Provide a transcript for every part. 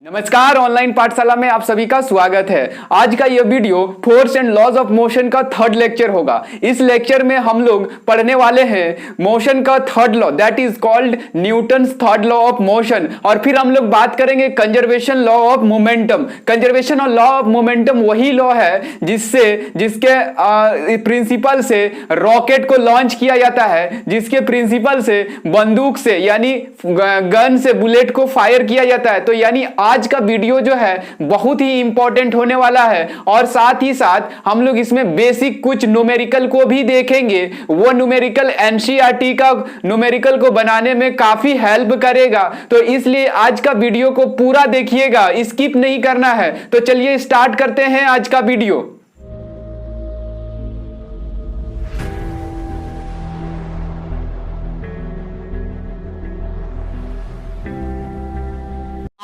नमस्कार, ऑनलाइन पाठशाला में आप सभी का स्वागत है। आज का यह video force and laws of motion का थर्ड लेक्चर होगा। इस लेक्चर में हम लोग पढ़ने वाले हैं मोशन का third law, that is called Newton's third law of motion. और फिर हम लोग बात करेंगे conservation law of momentum. Conservation और लॉ ऑफ मोमेंटम वही लॉ है जिसके प्रिंसिपल से रॉकेट को लॉन्च किया जाता है, जिसके प्रिंसिपल से बंदूक से यानी गन से बुलेट को फायर किया जाता है। तो यानी आज का वीडियो जो है बहुत ही इंपॉर्टेंट होने वाला है और साथ ही साथ हम लोग इसमें बेसिक कुछ न्यूमेरिकल को भी देखेंगे। वो न्यूमेरिकल एनसीईआरटी का न्यूमेरिकल को बनाने में काफी हेल्प करेगा, तो इसलिए आज का वीडियो को पूरा देखिएगा, स्किप नहीं करना है। तो चलिए स्टार्ट करते हैं आज का वीडियो।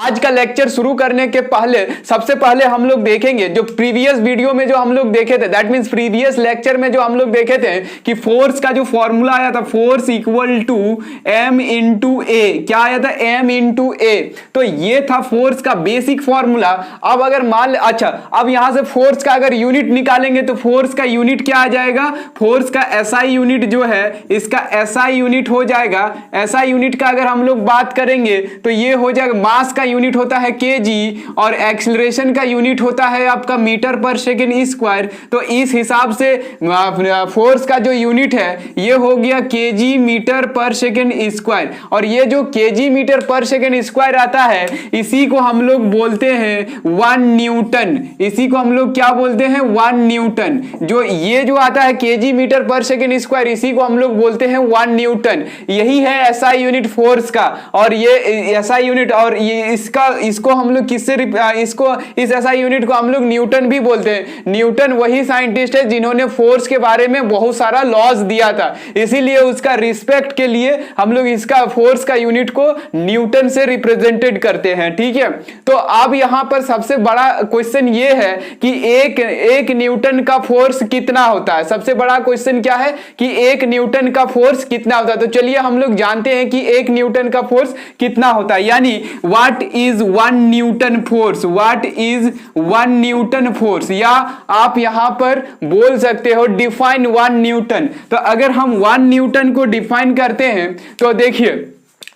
आज का लेक्चर शुरू करने के पहले सबसे पहले हम लोग देखेंगे जो प्रीवियस वीडियो में जो हम लोग देखे थे, दैट मींस प्रीवियस लेक्चर में जो हम लोग देखे थे कि फोर्स का जो फॉर्मूला आया था, force equal to M into A. क्या आया था? M into A. तो ये था फोर्स का बेसिक फॉर्मूला। अब अगर मान अब यहां से फोर्स का अगर यूनिट निकालेंगे तो फोर्स का यूनिट क्या आ जाएगा? फोर्स का एसआई यूनिट जो है, इसका एसआई यूनिट हो जाएगा। एसआई यूनिट का अगर हम लोग बात करेंगे तो ये हो जाएगा, मास का यूनिट होता है केजी और एक्सीलरेशन का यूनिट होता है आपका मीटर पर सेकेंड स्क्वायर। तो इस हिसाब से फोर्स का जो यूनिट है ये हो गया KG metre per second square. और ये जो KG metre per second square आता है इसी को हम लोग बोलते हैं 1 न्यूटन। इसी को हम लोग क्या बोलते हैं? 1 न्यूटन। जो ये जो आता है KG metre per second square, इसी को हम लोग बोलते हैं 1 न्यूटन। यही है एसआई यूनिट फोर्स का। और ये एसआई यूनिट और ये इसको हम लोग किससे इस एसआई यूनिट को हम लोग न्यूटन भी बोलते हैं। न्यूटन वही साइंटिस्ट है जिन्होंने फोर्स के बारे में बहुत सारा लॉज दिया था, इसीलिए उसका रिस्पेक्ट के लिए हम लोग इसका फोर्स का यूनिट को न्यूटन से रिप्रेजेंटेड करते हैं। ठीक है, तो अब यहां पर सबसे बड़ा क्वेश्चन ये है कि एक न्यूटन का फोर्स कितना होता है। सबसे बड़ा क्वेश्चन क्या है कि एक न्यूटन का फोर्स कितना होता है। तो चलिए हम लोग जानते हैं कि एक न्यूटन का फोर्स कितना होता है, यानी what is 1 Newton force. What is 1 Newton force, या आप यहां पर बोल सकते हो डिफाइन 1 न्यूटन। तो अगर हम 1 न्यूटन को डिफाइन करते हैं तो देखिए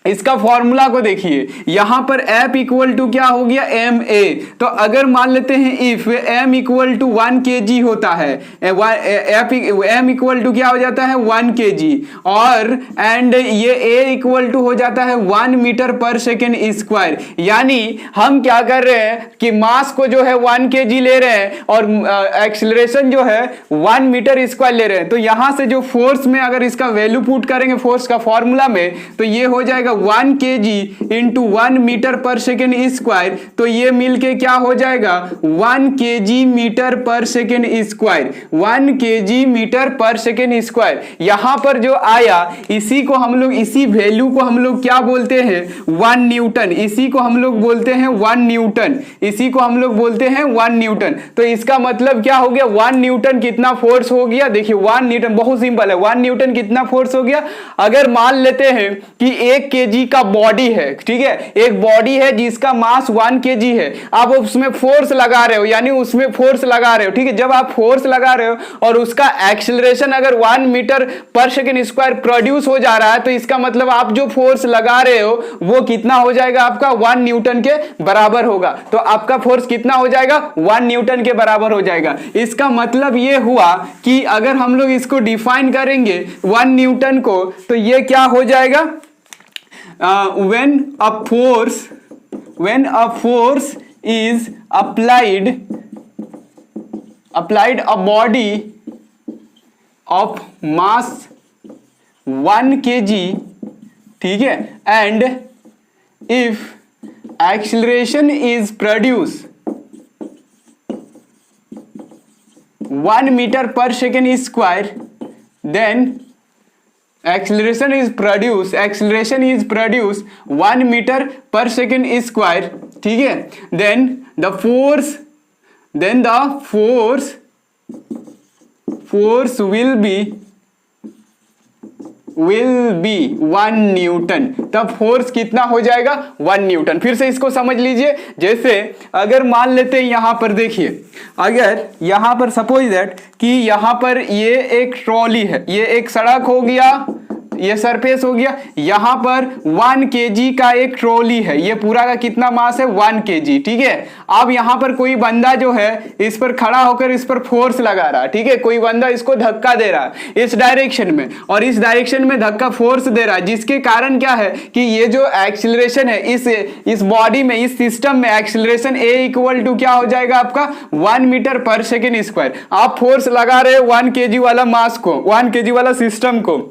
इसका फॉर्मूला को देखिए, यहां पर F इक्वल टू क्या हो गया? M A. तो अगर मान लेते हैं if M equal to 1 kg होता है, M इक्वल टू क्या हो जाता है? 1 kg। और एंड ये A इक्वल टू हो जाता है 1 मीटर पर सेकेंड स्क्वायर। यानी हम क्या कर रहे हैं कि मास को जो है 1 kg ले रहे हैं और एक्सीलरेशन जो है 1 मीटर स्क्वायर ले रहे हैं। तो यहां से जो फोर्स में अगर इसका वैल्यू पुट करेंगे फोर्स का फॉर्मूला में, तो ये हो जाएगा 1 kg into 1 metre per second square. तो ये मिलके क्या हो जाएगा? 1 kg metre per second square. 1 kg metre per second square यहां पर जो आया, इसी को हम लोग, इसी वैल्यू को हम लोग क्या बोलते हैं? 1 न्यूटन। इसी को हम लोग बोलते हैं 1 न्यूटन। इसी को हम लोग बोलते हैं 1 न्यूटन। तो इसका मतलब क्या हो गया? 1 न्यूटन कितना फोर्स हो गया? देखिए 1 न्यूटन बहुत सिंपल है। 1 न्यूटन कितना फोर्स हो गया? अगर मान लेते हैं कि 1 kg का बॉडी है, ठीक है, एक बॉडी है जिसका मास 1 kg है, आप उसमें फोर्स लगा रहे हो, यानी उसमें फोर्स लगा रहे हो। ठीक है, जब आप फोर्स लगा रहे हो और उसका एक्सीलरेशन अगर 1 metre per second square produce हो जा रहा है, तो इसका मतलब आप जो फोर्स लगा रहे हो वो कितना हो जाएगा? आपका 1 न्यूटन के बराबर होगा। तो आपका फोर्स कितना हो जाएगा? 1 न्यूटन के बराबर हो जाएगा। इसका मतलब ये हुआ कि अगर हम लोग इसको डिफाइन करेंगे 1 न्यूटन को, तो ये क्या हो जाएगा? when a force is applied a body of mass 1 kg, ठीक है, and if acceleration is produced 1 meter per second square, then acceleration is produced 1 meter per second square, ठीक है, then the force will be will be 1 Newton. तब force कितना हो जाएगा 1 Newton. फिर से इसको समझ लीजिए, जैसे अगर मान लेते हैं यहां पर देखिए, अगर यहां पर सपोज दैट कि यहां पर ये एक ट्रॉली है, ये एक सड़क हो गया, ये सरफेस हो गया, यहां पर 1 केजी का एक ट्रॉली है, ये पूरा का कितना मास है 1 केजी, ठीक है। अब यहां पर कोई बंदा जो है इस पर खड़ा होकर इस पर फोर्स लगा रहा है, ठीक है, कोई बंदा इसको धक्का दे रहा है इस डायरेक्शन में, और इस डायरेक्शन में धक्का फोर्स दे रहा है, जिसके कारण क्या है कि ये जो एक्सीलरेशन है इस बॉडी में, इस सिस्टम में एक्सीलरेशन A इक्वल टू क्या हो जाएगा आपका 1 मीटर पर सेकेंड स्क्वायर। आप फोर्स लगा रहे हो 1 केजी वाला मास को, 1 केजी वाला सिस्टम को,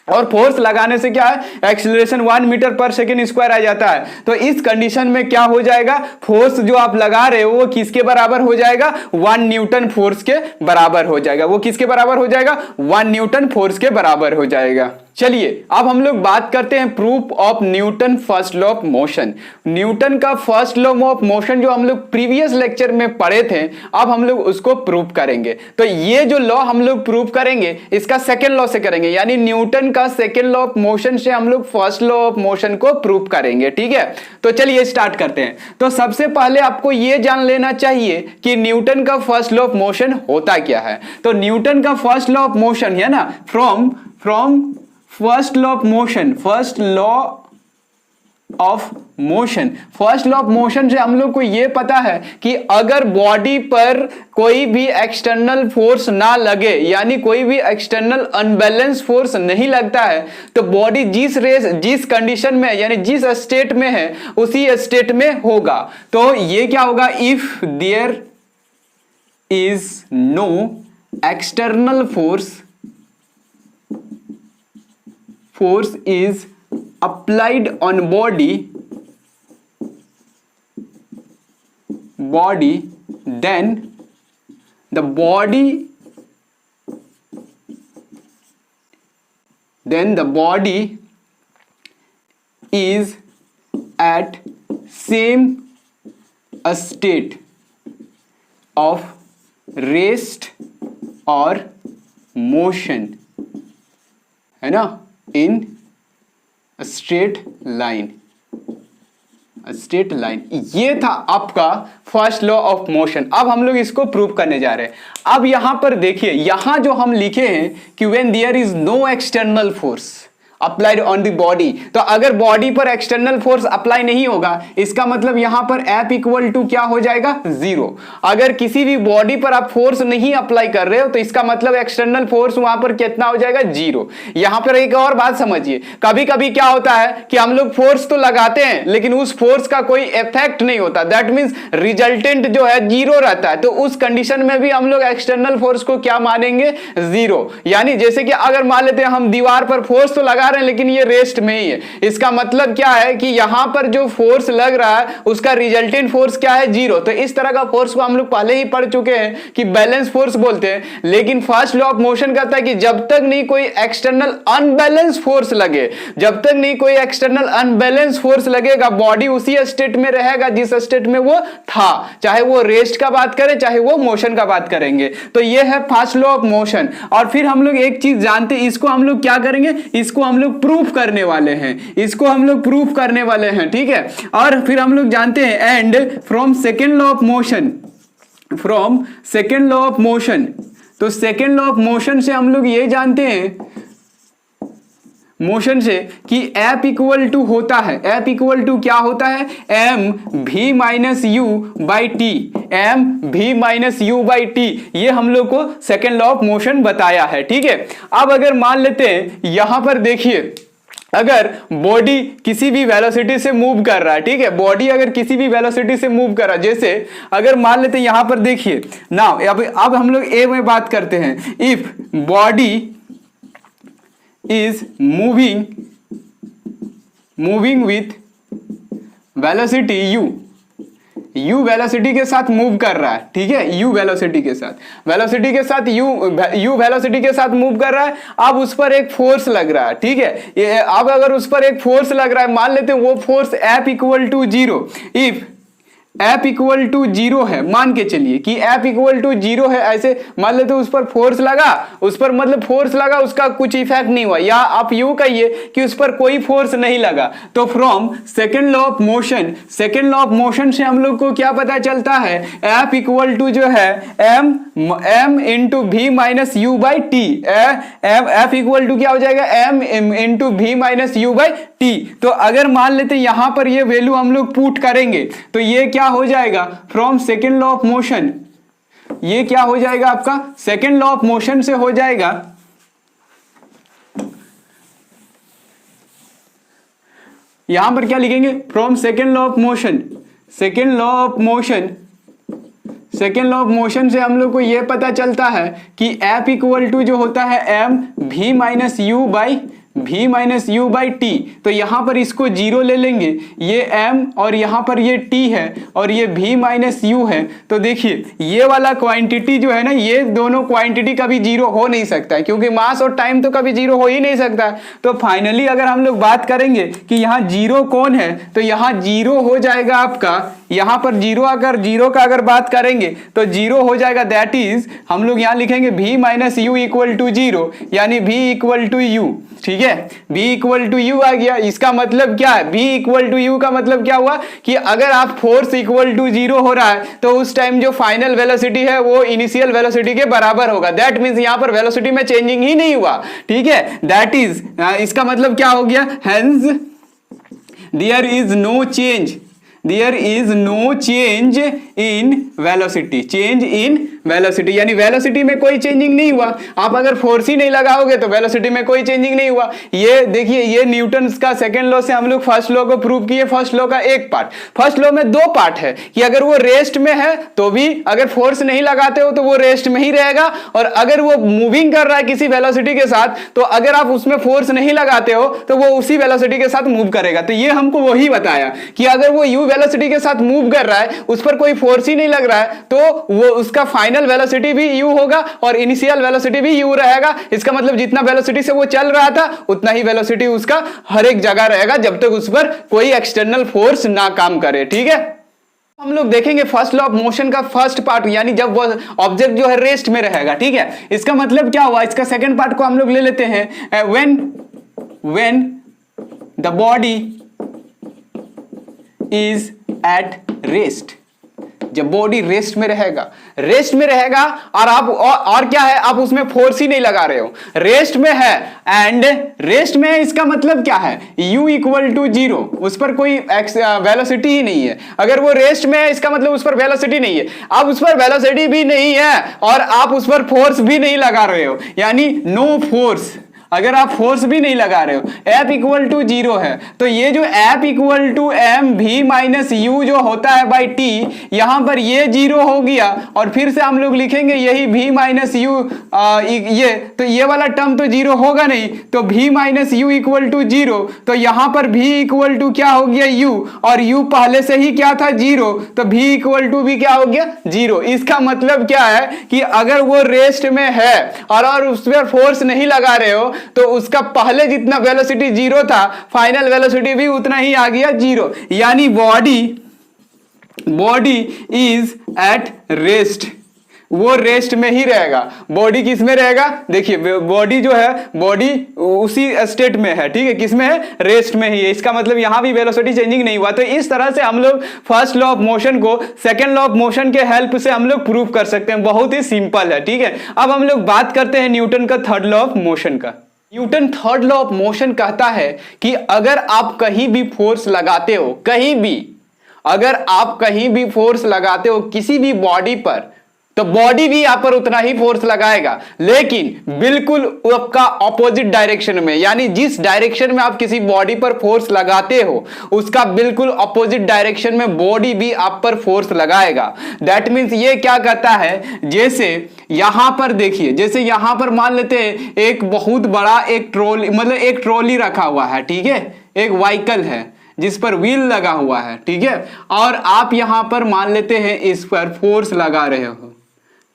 और फोर्स लगाने से क्या है acceleration 1 metre per second square आ जाता है। तो इस कंडीशन में क्या हो जाएगा, फोर्स जो आप लगा रहे हो वो किसके बराबर हो जाएगा 1 न्यूटन फोर्स के बराबर हो जाएगा। वो किसके बराबर हो जाएगा 1 न्यूटन फोर्स के बराबर हो जाएगा। चलिए अब हम लोग बात करते हैं proof of Newton first law of motion. Newton का फर्स्ट लॉ ऑफ मोशन जो हम लोग प्रीवियस लेक्चर में पढ़े थे, अब हम लोग उसको प्रूफ करेंगे। तो ये जो लॉ हम लोग प्रूफ करेंगे इसका सेकेंड लॉ से करेंगे, यानी न्यूटन का सेकेंड लॉ ऑफ मोशन से हम लोग फर्स्ट लॉ ऑफ मोशन को प्रूफ करेंगे, ठीक है। तो चलिए स्टार्ट करते हैं। तो सबसे पहले आपको यह जान लेना चाहिए कि न्यूटन का फर्स्ट लॉ ऑफ मोशन होता क्या है। तो न्यूटन का फर्स्ट लॉ ऑफ मोशन है ना, from first law of motion, first law of motion, first law of motion से हम लोग को यह पता है कि अगर बॉडी पर कोई भी एक्सटर्नल फोर्स ना लगे, यानी कोई भी एक्सटर्नल अनबैलेंस फोर्स नहीं लगता है, तो बॉडी जिस कंडीशन में यानी जिस स्टेट में है उसी स्टेट में होगा। तो ये क्या होगा, if there is no external force is applied on body, then the body is at same state of rest or motion, है ना, इन स्ट्रेट लाइन। ये था आपका फर्स्ट लॉ ऑफ मोशन। अब हम लोग इसको प्रूव करने जा रहे हैं। अब यहां पर देखिए, यहां जो हम लिखे हैं कि when there is no external force applied on the body, तो अगर बॉडी पर एक्सटर्नल फोर्स अप्लाई नहीं होगा, इसका मतलब यहां पर F इक्वल टू क्या हो जाएगा 0। अगर किसी भी बॉडी पर आप फोर्स नहीं अप्लाई कर रहे हो तो इसका मतलब एक्सटर्नल फोर्स वहां पर कितना हो जाएगा 0। यहां पर एक और बात समझिए, कभी कभी क्या होता है कि हम लोग फोर्स तो लगाते हैं लेकिन उस फोर्स का कोई इफेक्ट नहीं होता, दैट मींस रिजल्टेंट जो है 0 रहता है। तो उस कंडीशन में भी हम लोग एक्सटर्नल फोर्स को क्या मानेंगे 0। यानी जैसे कि अगर मान लेते हैं हम दीवार पर फोर्स तो लगा रहे हैं लेकिन ये रेस्ट में ही है, इसका मतलब क्या है कि यहां पर जो फोर्स लग रहा है उसका रिजल्टेंट फोर्स क्या है 0। तो इस तरह का फोर्स को हम लोग पहले ही पढ़ चुके हैं कि बैलेंस फोर्स बोलते हैं। लेकिन फर्स्ट लॉ ऑफ मोशन कहता है कि जब तक नहीं कोई एक्सटर्नल अनबैलेंस फोर्स लगे, जब तक नहीं कोई एक्सटर्नल अनबैलेंस फोर्स लगेगा, बॉडी उसी स्टेट में रहेगा जिस स्टेट में वो था, चाहे वो रेस्ट का बात करें चाहे वो मोशन का बात करेंगे। तो ये है फर्स्ट लॉ ऑफ मोशन। और फिर हम लोग एक चीज जानते हैं, इसको हम लोग क्या करेंगे, इसको हम लोग प्रूफ करने वाले हैं, इसको हम लोग प्रूफ करने वाले हैं, ठीक है। और फिर हम लोग जानते हैं and from second law of motion, from second law of motion, तो सेकेंड लॉ ऑफ मोशन से हम लोग ये जानते हैं मोशन से कि F इक्वल टू होता है, F इक्वल टू क्या होता है एम भी minus you by T, M भी माइनस यू बाई टी। ये हम लोग को सेकेंड लॉ ऑफ मोशन बताया है, ठीक है। अब अगर मान लेते हैं यहां पर देखिए, अगर बॉडी किसी भी वेलोसिटी से मूव कर रहा है, ठीक है, बॉडी अगर किसी भी वेलोसिटी से मूव कर रहा है, जैसे अगर मान लेते हैं यहां पर देखिए ना, अब हम लोग ए में बात करते हैं, if body is moving with velocity u velocity के साथ मूव कर रहा है, ठीक है, u वेलोसिटी के साथ u वेलोसिटी के साथ मूव कर रहा है। अब उस पर एक फोर्स लग रहा है, ठीक है। अब अगर उस पर एक फोर्स लग रहा है, मान लेते हैं वो force F equal to 0, if F equal to 0 है, मान के चलिए कि F इक्वल टू 0 है, ऐसे मान लेते उस पर फोर्स लगा, उस पर मतलब फोर्स लगा, उसका कुछ इफेक्ट नहीं हुआ, या आप यूं कहिए कि उस पर कोई फोर्स नहीं लगा। तो from second law of motion, second law of motion से हम लोग को क्या पता चलता है, F इक्वल टू जो है m into v minus you by t. F equal to क्या हो जाएगा, m into v minus you by t. तो अगर मान लेते यहां पर ये वैल्यू हम लोग पुट करेंगे तो ये क्या हो जाएगा, from second law of motion, ये क्या हो जाएगा आपका सेकेंड लॉ ऑफ मोशन से हो जाएगा, यहां पर क्या लिखेंगे, from second law of motion, second law of motion, second law of motion से हम लोग को यह पता चलता है कि F इक्वल टू जो होता है m v minus you by t. तो यहां पर इसको जीरो ले लेंगे, ये m और यहां पर ये t है और ये v माइनस यू है। तो देखिए ये वाला क्वांटिटी जो है ना, ये दोनों क्वांटिटी कभी जीरो हो नहीं सकता है, क्योंकि मास और टाइम तो कभी जीरो हो ही नहीं सकता। तो फाइनली अगर हम लोग बात करेंगे कि यहाँ जीरो कौन है, तो यहाँ जीरो हो जाएगा आपका, यहां पर जीरो, अगर जीरो का अगर बात करेंगे तो जीरो हो जाएगा, दैट इज हम लोग यहां लिखेंगे v minus u equal to zero, यानी v इक्वल टू यू। ठीक है, v इक्वल टू यू आ गया। इसका मतलब क्या है, v इक्वल टू यू का मतलब क्या हुआ कि अगर आप फोर्स इक्वल टू जीरो हो रहा है तो उस टाइम जो फाइनल वेलोसिटी है वो इनिशियल वेलोसिटी के बराबर होगा। दैट मींस यहां पर वेलोसिटी में चेंजिंग ही नहीं हुआ। ठीक है, दैट इज इसका मतलब क्या हो गया, hence there is no change, there is no change in velocity, change in velocity, यानी वेलोसिटी में कोई चेंजिंग नहीं हुआ। आप अगर फोर्स ही नहीं लगाओगे तो वेलोसिटी में कोई चेंजिंग नहीं हुआ। ये देखिए, ये न्यूटन का सेकंड लॉ से हम लोग फर्स्ट लॉ को प्रूव किए। फर्स्ट लॉ का एक पार्ट, फर्स्ट लॉ में दो पार्ट है कि अगर वो रेस्ट में है तो भी अगर फोर्स नहीं लगाते हो तो वो रेस्ट में ही रहेगा, और अगर वो मूविंग कर रहा है किसी वेलोसिटी के साथ तो अगर आप उसमें फोर्स नहीं लगाते हो तो वो उसी वेलोसिटी के साथ मूव करेगा। तो ये हमको वही बताया कि अगर वो यू वेलोसिटी के साथ मूव कर रहा है, उस पर कोई फोर्स ही नहीं लग रहा है, तो वो उसका फाइनल वेलोसिटी भी यू होगा और इनिशियल वेलोसिटी भी यू रहेगा। इसका मतलब जितना वेलोसिटी से वो चल रहा था उतना ही वेलोसिटी उसका हर एक जगह रहेगा जब तक उस पर कोई एक्सटर्नल फोर्स ना काम करे। ठीक है, हम लोग देखेंगे फर्स्ट लॉ ऑफ मोशन का फर्स्ट पार्ट, यानी जब वो ऑब्जेक्ट जो है रेस्ट में रहेगा। ठीक है, इसका मतलब क्या हुआ, इसका सेकंड पार्ट को हम लोग ले लेते हैं, when the body is at rest, जब बॉडी रेस्ट में रहेगा, रेस्ट में रहेगा और आप और क्या है, आप उसमें फोर्स ही नहीं लगा रहे हो, रेस्ट में है, एंड रेस्ट में है इसका मतलब क्या है, u इक्वल टू जीरो, उस पर कोई वेलोसिटी ही नहीं है। अगर वो रेस्ट में है इसका मतलब उस पर वेलोसिटी नहीं है, अब उस पर वेलोसिटी भी नहीं है और आप उस पर फोर्स भी नहीं लगा रहे हो, यानी नो फोर्स। अगर आप फोर्स भी नहीं लगा रहे हो, F इक्वल टू जीरो है, तो ये जो F equal to m v minus u जो होता है बाई टी, यहां पर ये जीरो हो गया और फिर से हम लोग लिखेंगे यही v माइनस यू, ये तो ये वाला टर्म तो जीरो होगा नहीं, तो v minus u equal to zero, तो यहां पर v इक्वल टू क्या हो गया u, और u पहले से ही क्या था जीरो, तो v इक्वल टू भी क्या हो गया जीरो। इसका मतलब क्या है कि अगर वो रेस्ट में है और उस पर फोर्स नहीं लगा रहे हो तो उसका पहले जितना वेलोसिटी जीरो था, फाइनल वेलोसिटी भी उतना ही आ गया जीरो, यानी बॉडी इज एट रेस्ट, वो रेस्ट में ही रहेगा। बॉडी किस में रहेगा, देखिए बॉडी जो है, बॉडी उसी स्टेट में है। ठीक है, किस में है, रेस्ट में ही है। इसका मतलब यहां भी वेलोसिटी चेंजिंग नहीं हुआ। तो इस तरह से हम लोग फर्स्ट लॉ ऑफ मोशन को सेकंड लॉ ऑफ मोशन के हेल्प से हम लोग प्रूव कर सकते हैं। बहुत ही सिंपल है। ठीक है, अब हम लोग बात करते हैं न्यूटन का थर्ड लॉ ऑफ मोशन का। Newton third law of motion कहता है कि अगर आप कहीं भी फोर्स लगाते हो, कहीं भी, अगर आप कहीं भी फोर्स लगाते हो किसी भी बॉडी पर, तो बॉडी भी यहां पर उतना ही फोर्स लगाएगा, लेकिन बिल्कुल आपका ऑपोजिट डायरेक्शन में, यानी जिस डायरेक्शन में आप किसी बॉडी पर फोर्स लगाते हो उसका बिल्कुल ऑपोजिट डायरेक्शन में बॉडी भी आप पर फोर्स लगाएगा। दैट मींस ये क्या कहता है, जैसे यहां पर देखिए, जैसे यहां पर मान लेते हैं एक बहुत बड़ा एक ट्रॉली, मतलब एक ट्रॉली रखा हुआ है। ठीक है, एक व्हीकल है जिस पर व्हील लगा हुआ है। ठीक है, और आप यहां पर मान लेते हैं इस पर फोर्स लगा रहे हो।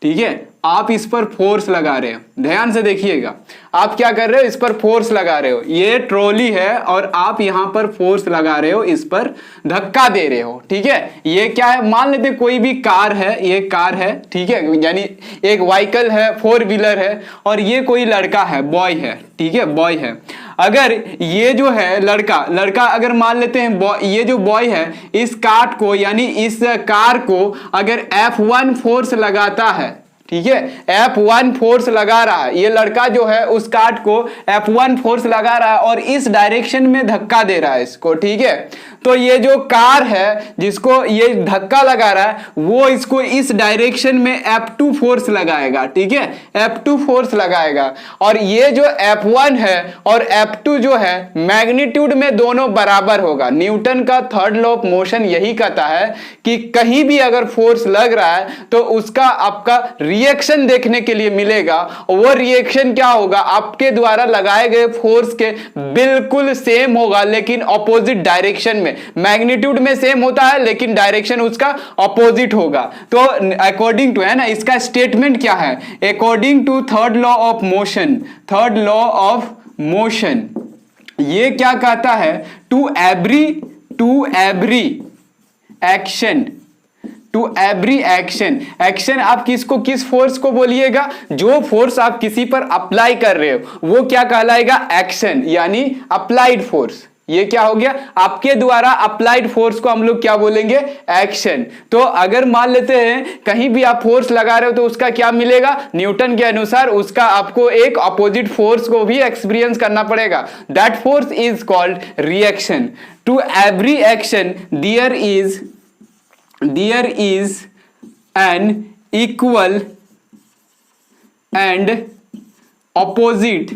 ठीक है, आप इस पर फोर्स लगा रहे हो, ध्यान से देखिएगा, आप क्या कर रहे हो, इस पर फोर्स लगा रहे हो, ये ट्रॉली है और आप यहां पर फोर्स लगा रहे हो, इस पर धक्का दे रहे हो, ठीक है। ये क्या है, मान लेते कोई भी कार है, ये कार है, ठीक है, यानी एक व्हीकल है, 4 व्हीलर है, और ये कोई लड़का है, बॉय है, ठीक है, बॉय है। अगर ये जो है लड़का अगर मान लेते हैं ये जो बॉय है इस कार को, यानी इस कार को अगर F1 फोर्स लगाता है, ठीक है, F1 फोर्स लगा रहा है, ये लड़का जो है उस कार्ट को F1 फोर्स लगा रहा है और इस डायरेक्शन में धक्का दे रहा है इसको, ठीक है। तो ये जो कार है जिसको ये धक्का लगा रहा है वो इसको इस डायरेक्शन में F2 फोर्स लगाएगा, ठीक है, F2 फोर्स लगाएगा। और ये जो F1 है और F2 जो है मैग्नीट्यूड में दोनों बराबर होगा। न्यूटन का थर्ड लॉ ऑफ मोशन यही कहता है कि कहीं भी अगर फोर्स लग रहा है तो उसका आपका रिएक्शन देखने के लिए मिलेगा, वो रिएक्शन क्या होगा, आपके द्वारा लगाए गए फोर्स के बिल्कुल सेम होगा लेकिन ऑपोजिट डायरेक्शन में। मैग्नीट्यूड में सेम होता है लेकिन डायरेक्शन उसका ऑपोजिट होगा। तो अकॉर्डिंग टू, है ना, इसका स्टेटमेंट क्या है, according to third law of motion, third law of motion ये क्या कहता है, to every action, to every action आप किसको, किस फोर्स को बोलिएगा, जो फोर्स आप किसी पर अप्लाई कर रहे हो वो क्या कहलाएगा, एक्शन, यानी अप्लाइड फोर्स। ये क्या हो गया, आपके द्वारा अप्लाइड फोर्स को हम लोग क्या बोलेंगे, एक्शन। तो अगर मान लेते हैं कहीं भी आप फोर्स लगा रहे हो तो उसका क्या मिलेगा, न्यूटन के अनुसार उसका आपको एक अपोजिट फोर्स को भी एक्सपीरियंस करना पड़ेगा। That force is called reaction. To every action there is an equal and opposite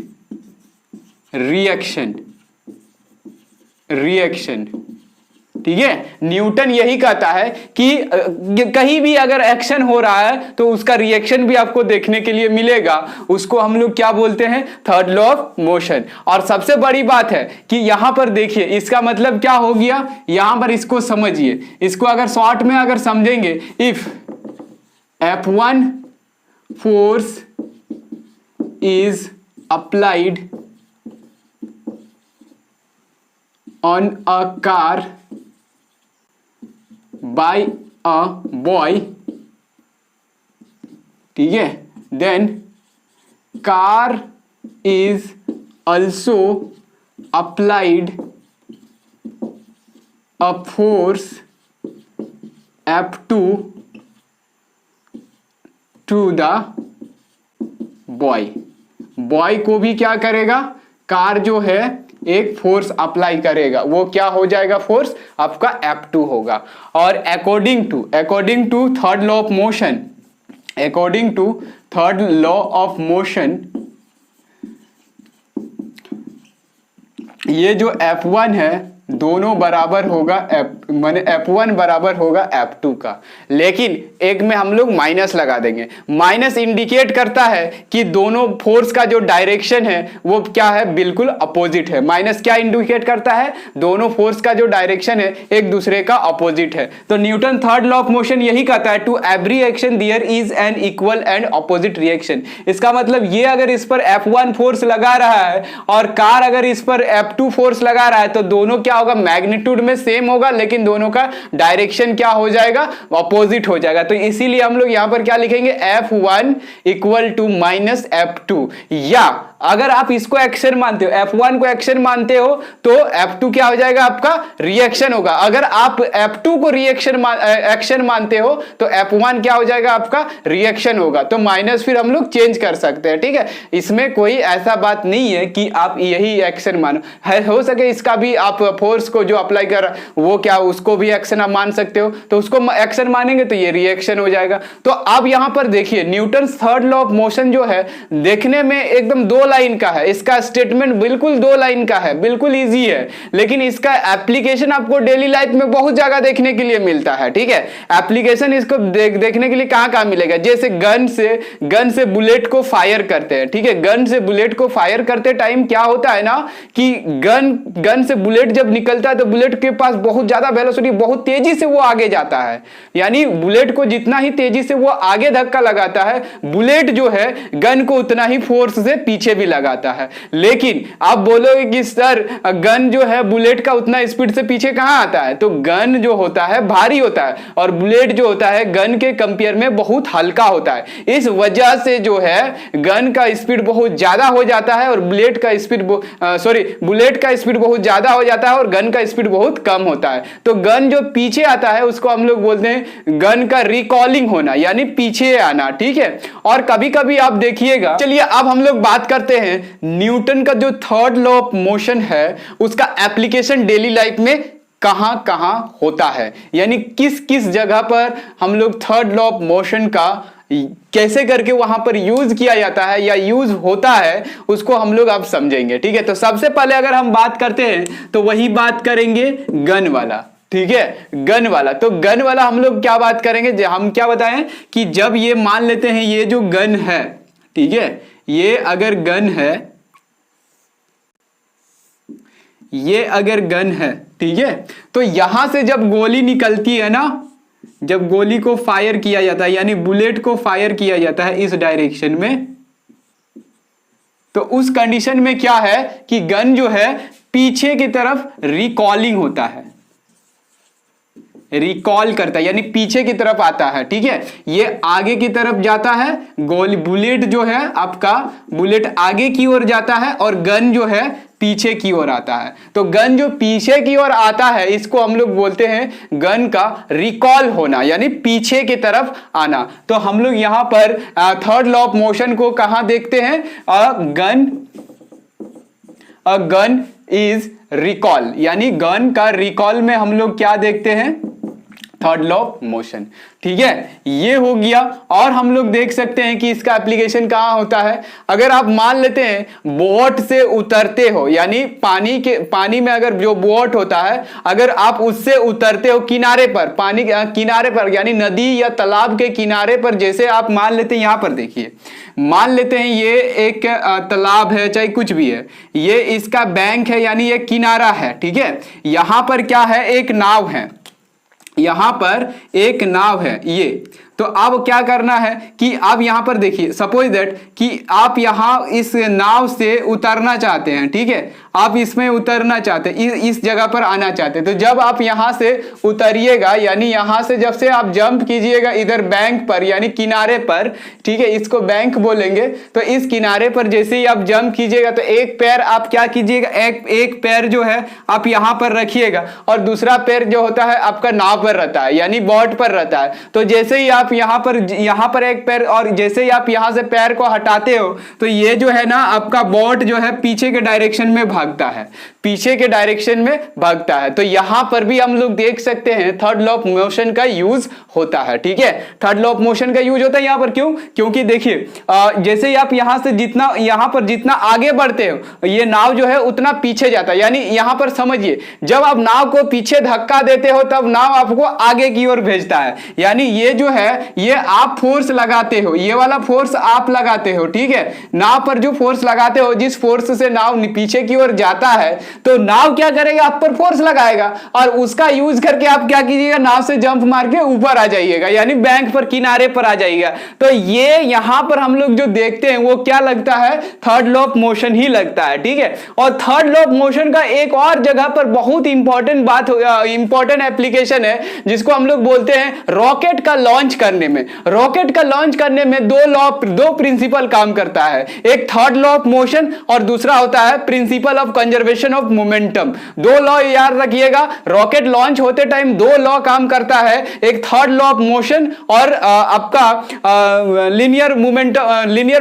reaction, ठीक है। न्यूटन यही कहता है कि कहीं भी अगर एक्शन हो रहा है तो उसका रिएक्शन भी आपको देखने के लिए मिलेगा, उसको हम लोग क्या बोलते हैं, थर्ड लॉ ऑफ मोशन। और सबसे बड़ी बात है कि यहां पर देखिए इसका मतलब क्या हो गया, यहां पर इसको समझिए, इसको अगर शॉर्ट में अगर समझेंगे, if F1 force is applied on a car by a boy, ठीक है, then car is also applied a force F2 to the boy को भी क्या करेगा, कार जो है एक फोर्स अप्लाई करेगा, वो क्या हो जाएगा, फोर्स आपका F2 होगा। और according to third law of motion, according to third law of motion ये जो F1 है दोनों बराबर होगा माने F1 बराबर होगा F2 का, लेकिन एक में हम लोग माइनस लगा देंगे। माइनस इंडिकेट करता है कि दोनों फोर्स का जो डायरेक्शन है वो क्या है, बिल्कुल अपोजिट है। माइनस क्या इंडिकेट करता है, दोनों फोर्स का जो डायरेक्शन है एक दूसरे का अपोजिट है। तो Newton third law of motion यही कहता है, to every action there is an equal and opposite reaction. इसका मतलब ये अगर इस पर F1 फोर्स लगा रहा है और कार अगर इस पर F2 फोर्स लगा रहा है तो दोनों क्या होगा, मैग्नीट्यूड में सेम होगा लेकिन दोनों का डायरेक्शन क्या हो जाएगा, अपोजिट हो जाएगा। तो इसीलिए हम लोग यहां पर क्या लिखेंगे, F1 equal to minus F2। या अगर आप इसको एक्शन मानते हो, F1 को एक्शन मानते हो तो F2 क्या हो जाएगा, आपका रिएक्शन होगा। अगर आप F2 को एक्शन मानते हो तो F1 क्या हो जाएगा, आपका रिएक्शन होगा। तो माइनस फिर हम लोग चेंज कर सकते हैं, ठीक है। इसमें कोई ऐसा बात नहीं है कि आप यही एक्शन मानो, हो सके इसका भी आप फोर्स को जो अप्लाई कर वो क्या, उसको भी एक्शन आप मान सकते हो, तो उसको एक्शन मानेंगे तो ये रिएक्शन हो जाएगा। तो अब यहां पर देखिए Newton third law of motion जो है देखने में एकदम दो लाइन का है, इसका स्टेटमेंट बिल्कुल 2 लाइन का है, बिल्कुल इजी है, लेकिन इसका एप्लीकेशन आपको डेली लाइफ में बहुत जगह देखने के लिए मिलता है। ठीक है, एप्लीकेशन इसको देखने के लिए कहां कहां मिलेगा, जैसे गन से बुलेट को फायर करते हैं। ठीक है, गन से बुलेट को फायर करते टाइम क्या होता है ना कि गन से बुलेट जब निकलता है तो बुलेट के पास बहुत ज्यादा वेलोसिटी, बहुत तेजी से वो आगे जाता है, यानी बुलेट को जितना ही तेजी से वो आगे धक्का लगाता है, बुलेट जो है गन को उतना ही फोर्स से पीछे भी लगाता है। लेकिन आप बोलोगे कि सर गन जो है बुलेट का उतना स्पीड से पीछे कहां आता है, तो गन जो होता है भारी होता है और बुलेट जो होता है गन के कंपेयर में बहुत हल्का होता है। इस वजह से जो है गन का स्पीड बहुत ज्यादा हो जाता है और बुलेट का स्पीड बहुत ज्यादा हो जाता है और गन का स्पीड बहुत कम होता है। तो गन जो पीछे आता है उसको हम लोग बोलते हैं गन का रिकॉलिंग होना, यानी पीछे आना। ठीक है, और कभी कभी आप देखिएगा, चलिए अब हम लोग बात करते हैं न्यूटन का जो थर्ड लॉ ऑफ मोशन है उसका एप्लीकेशन डेली लाइफ में कहां कहां होता है, यानी किस किस जगह पर हम लोग थर्ड लॉ ऑफ मोशन का कैसे करके वहां पर यूज किया जाता है या यूज होता है, उसको हम लोग अब समझेंगे। ठीक है, तो सबसे पहले अगर हम बात करते हैं तो वही बात करेंगे गन वाला। ठीक है, गन वाला, तो गन वाला हम लोग क्या बात करेंगे, हम क्या बताएं कि जब ये मान लेते हैं ये जो गन है, ठीक है, ये अगर गन है, ये अगर गन है, ठीक है, तो यहां से जब गोली निकलती है ना, जब गोली को फायर किया जाता है यानी बुलेट को फायर किया जाता है इस डायरेक्शन में, तो उस कंडीशन में क्या है कि गन जो है पीछे की तरफ रिकॉलिंग होता है, रिकॉल करता है, यानी पीछे की तरफ आता है। ठीक है, ये आगे की तरफ जाता है, गोली बुलेट जो है आपका बुलेट आगे की ओर जाता है और गन जो है पीछे की ओर आता है। तो गन जो पीछे की ओर आता है इसको हम लोग बोलते हैं गन का रिकॉल होना, यानी पीछे की तरफ आना। तो हम लोग यहां पर थर्ड लॉ ऑफ मोशन को कहां देखते हैं, गन इज रिकॉल, यानी गन का रिकॉल में हम लोग क्या देखते हैं, थर्ड लॉ ऑफ मोशन। ठीक है, ये हो गया। और हम लोग देख सकते हैं कि इसका एप्लीकेशन कहां होता है, अगर आप मान लेते हैं बोट से उतरते हो, यानी पानी में अगर जो बोट होता है अगर आप उससे उतरते हो किनारे पर, पानी किनारे पर यानी नदी या तालाब के किनारे पर, जैसे आप मान लेते हैं यहां पर देखिए, मान लेते हैं ये एक तालाब है चाहे कुछ भी है, ये इसका बैंक है यानी ये किनारा है। ठीक है, यहां पर क्या है, एक नाव है, यहां पर एक नाव है ये, तो अब क्या करना है कि आप यहां पर देखिए, सपोज दैट कि आप यहां इस नाव से उतरना चाहते हैं। ठीक है, आप इसमें उतरना चाहते हैं, इस जगह पर आना चाहते हैं, तो जब आप यहां से उतरिएगा यानी यहां से जब से आप जंप कीजिएगा इधर बैंक पर यानी किनारे पर, ठीक है, इसको बैंक बोलेंगे, तो इस किनारे पर जैसे ही आप जंप कीजिएगा तो एक पैर आप क्या कीजिएगा, एक पैर जो है आप यहां पर रखिएगा और दूसरा पैर जो होता है आपका नाव पर रहता है यानी बोट पर रहता है। तो जैसे ही आप यहां पर एक पैर, और जैसे ही आप यहां से पैर को हटाते हो तो ये जो है ना आपका बोट जो है पीछे के डायरेक्शन में भागता है, पीछे के डायरेक्शन में भागता है। तो यहां पर भी हम लोग देख सकते हैं थर्ड लॉ ऑफ मोशन का यूज होता है। ठीक है, थर्ड लॉ ऑफ मोशन का यूज होता है यहां पर, क्यों, क्योंकि देखिए जैसे ही आप यहां से जितना आगे बढ़ते हो ये नाव जो है उतना पीछे जाता है, यानी यहां पर समझिए जब आप नाव को पीछे धक्का देते हो तब नाव आपको आगे की ओर भेजता है, यानी ये जो है ये आप फोर्स लगाते हो, ये वाला फोर्स आप लगाते हो। ठीक है, नाव पर जो फोर्स लगाते हो, जिस फोर्स से नाव पीछे की ओर जाता है तो नाव क्या करेगा, आप पर फोर्स लगाएगा और उसका यूज करके आप क्या कीजिएगा, नाव से जंप मार के ऊपर आ जाइएगा यानी बैंक पर किनारे पर आ जाइएगा। तो ये यहां पर हम लोग जो देखते हैं वो क्या लगता है, थर्ड लॉ ऑफ मोशन ही लगता है। ठीक है, और थर्ड लॉ ऑफ मोशन का एक और जगह पर बहुत इंपॉर्टेंट एप्लीकेशन है जिसको हम लोग बोलते हैं रॉकेट का लॉन्च करने में। रॉकेट का लॉन्च करने में दो प्रिंसिपल काम करता है, एक थर्ड लॉ ऑफ मोशन और दूसरा होता है principle of conservation of momentum. दो लॉ याद रखिएगा, रॉकेट लॉन्च होते टाइम दो लॉ काम करता है, एक थर्ड लॉ ऑफ मोशन और आपका लिनियर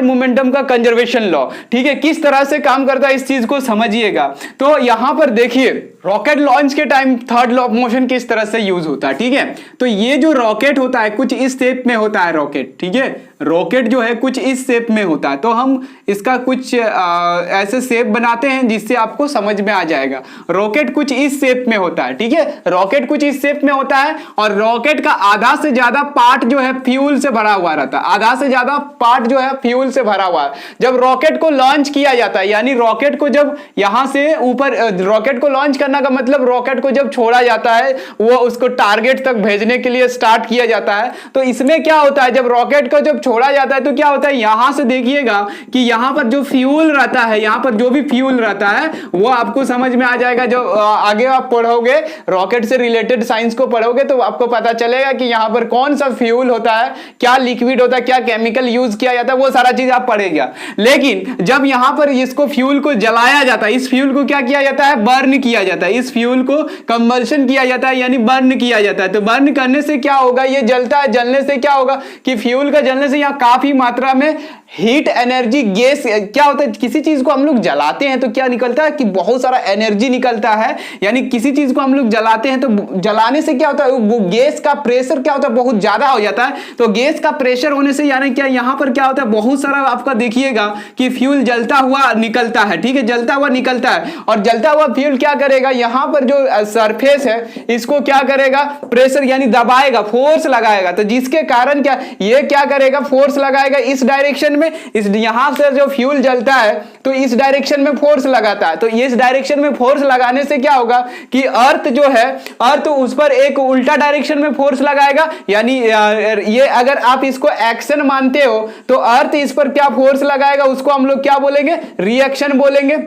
मोमेंटम का कंजर्वेशन लॉ। ठीक है, किस तरह से काम करता है इस चीज को समझिएगा। तो यहां पर देखिए रॉकेट लॉन्च के time third law of motion किस तरह से यूज होता है, ठीक है। तो ये जो रॉकेट होता है कुछ इस शेप में होता है रॉकेट, ठीक है। रॉकेट जो है कुछ इस शेप में होता है, तो हम इसका कुछ ऐसे शेप बनाते हैं जिससे आपको समझ में आ जाएगा। रॉकेट कुछ इस शेप में होता है, ठीक है। रॉकेट कुछ इस शेप में होता है और रॉकेट का आधा से ज्यादा पार्ट जो है फ्यूल से भरा हुआ रहता है। आधा से ज्यादा पार्ट जो है फ्यूल से भरा हुआ है। जब रॉकेट को लॉन्च किया जाता है, यानी रॉकेट को जब यहां से ऊपर, रॉकेट को लॉन्च करना का मतलब रॉकेट को जब छोड़ा जाता है, वो उसको टारगेट तक भेजने के लिए स्टार्ट किया जाता है। तो इसमें क्या होता है, जब रॉकेट को जब छोड़ा जाता है तो क्या होता है, यहां से देखिएगा कि यहां पर जो फ्यूल रहता है, यहां पर जो भी फ्यूल रहता है वो आपको समझ में आ जाएगा। जो आगे आप पढ़ोगे, रॉकेट से रिलेटेड साइंस को पढ़ोगे तो आपको पता चलेगा कि यहां पर कौन सा फ्यूल होता है, क्या लिक्विड होता है, क्या केमिकल यूज किया जाता है, वो सारा चीज आप पढ़ेगा। लेकिन जब यहां पर इसको फ्यूल को जलाया जाता है, इस फ्यूल को क्या किया जाता है, बर्न किया जाता है। इस फ्यूल को कंबल्शन किया जाता है, यानी बर्न किया जाता है। तो बर्न करने से क्या होगा, ये जलता है। जलने से क्या होगा कि फ्यूल का जलने से यहाँ काफी मात्रा में हीट एनर्जी गैस क्या होता है, किसी चीज को हम लोग जलाते हैं तो क्या निकलता है कि बहुत सारा एनर्जी निकलता है। यानी किसी चीज को हम लोग जलाते हैं तो जलाने से क्या होता है, वो गैस का प्रेशर क्या होता है, बहुत ज्यादा हो जाता है। तो गैस का प्रेशर होने से यानी क्या, यहां पर क्या होता है, बहुत सारा आपका देखिएगा कि फ्यूल जलता हुआ निकलता है, ठीक है। जलता हुआ निकलता है और जलता हुआ फ्यूल क्या करेगा, यहां पर जो सरफेस है इसको क्या करेगा, प्रेशर यानी दबाएगा, फोर्स लगाएगा। तो जिसके कारण क्या, ये क्या करेगा, फोर्स लगाएगा इस डायरेक्शन में। इस यहां से जो फ्यूल जलता है तो इस डायरेक्शन में फोर्स लगाता है। तो इस डायरेक्शन में फोर्स लगाने से क्या होगा कि अर्थ जो है, अर्थ उस पर एक उल्टा डायरेक्शन में फोर्स लगाएगा। यानी ये अगर आप इसको एक्शन मानते हो तो अर्थ इस पर क्या फोर्स लगाएगा, उसको हम लोग क्या बोलेंगे, रिएक्शन बोलेंगे।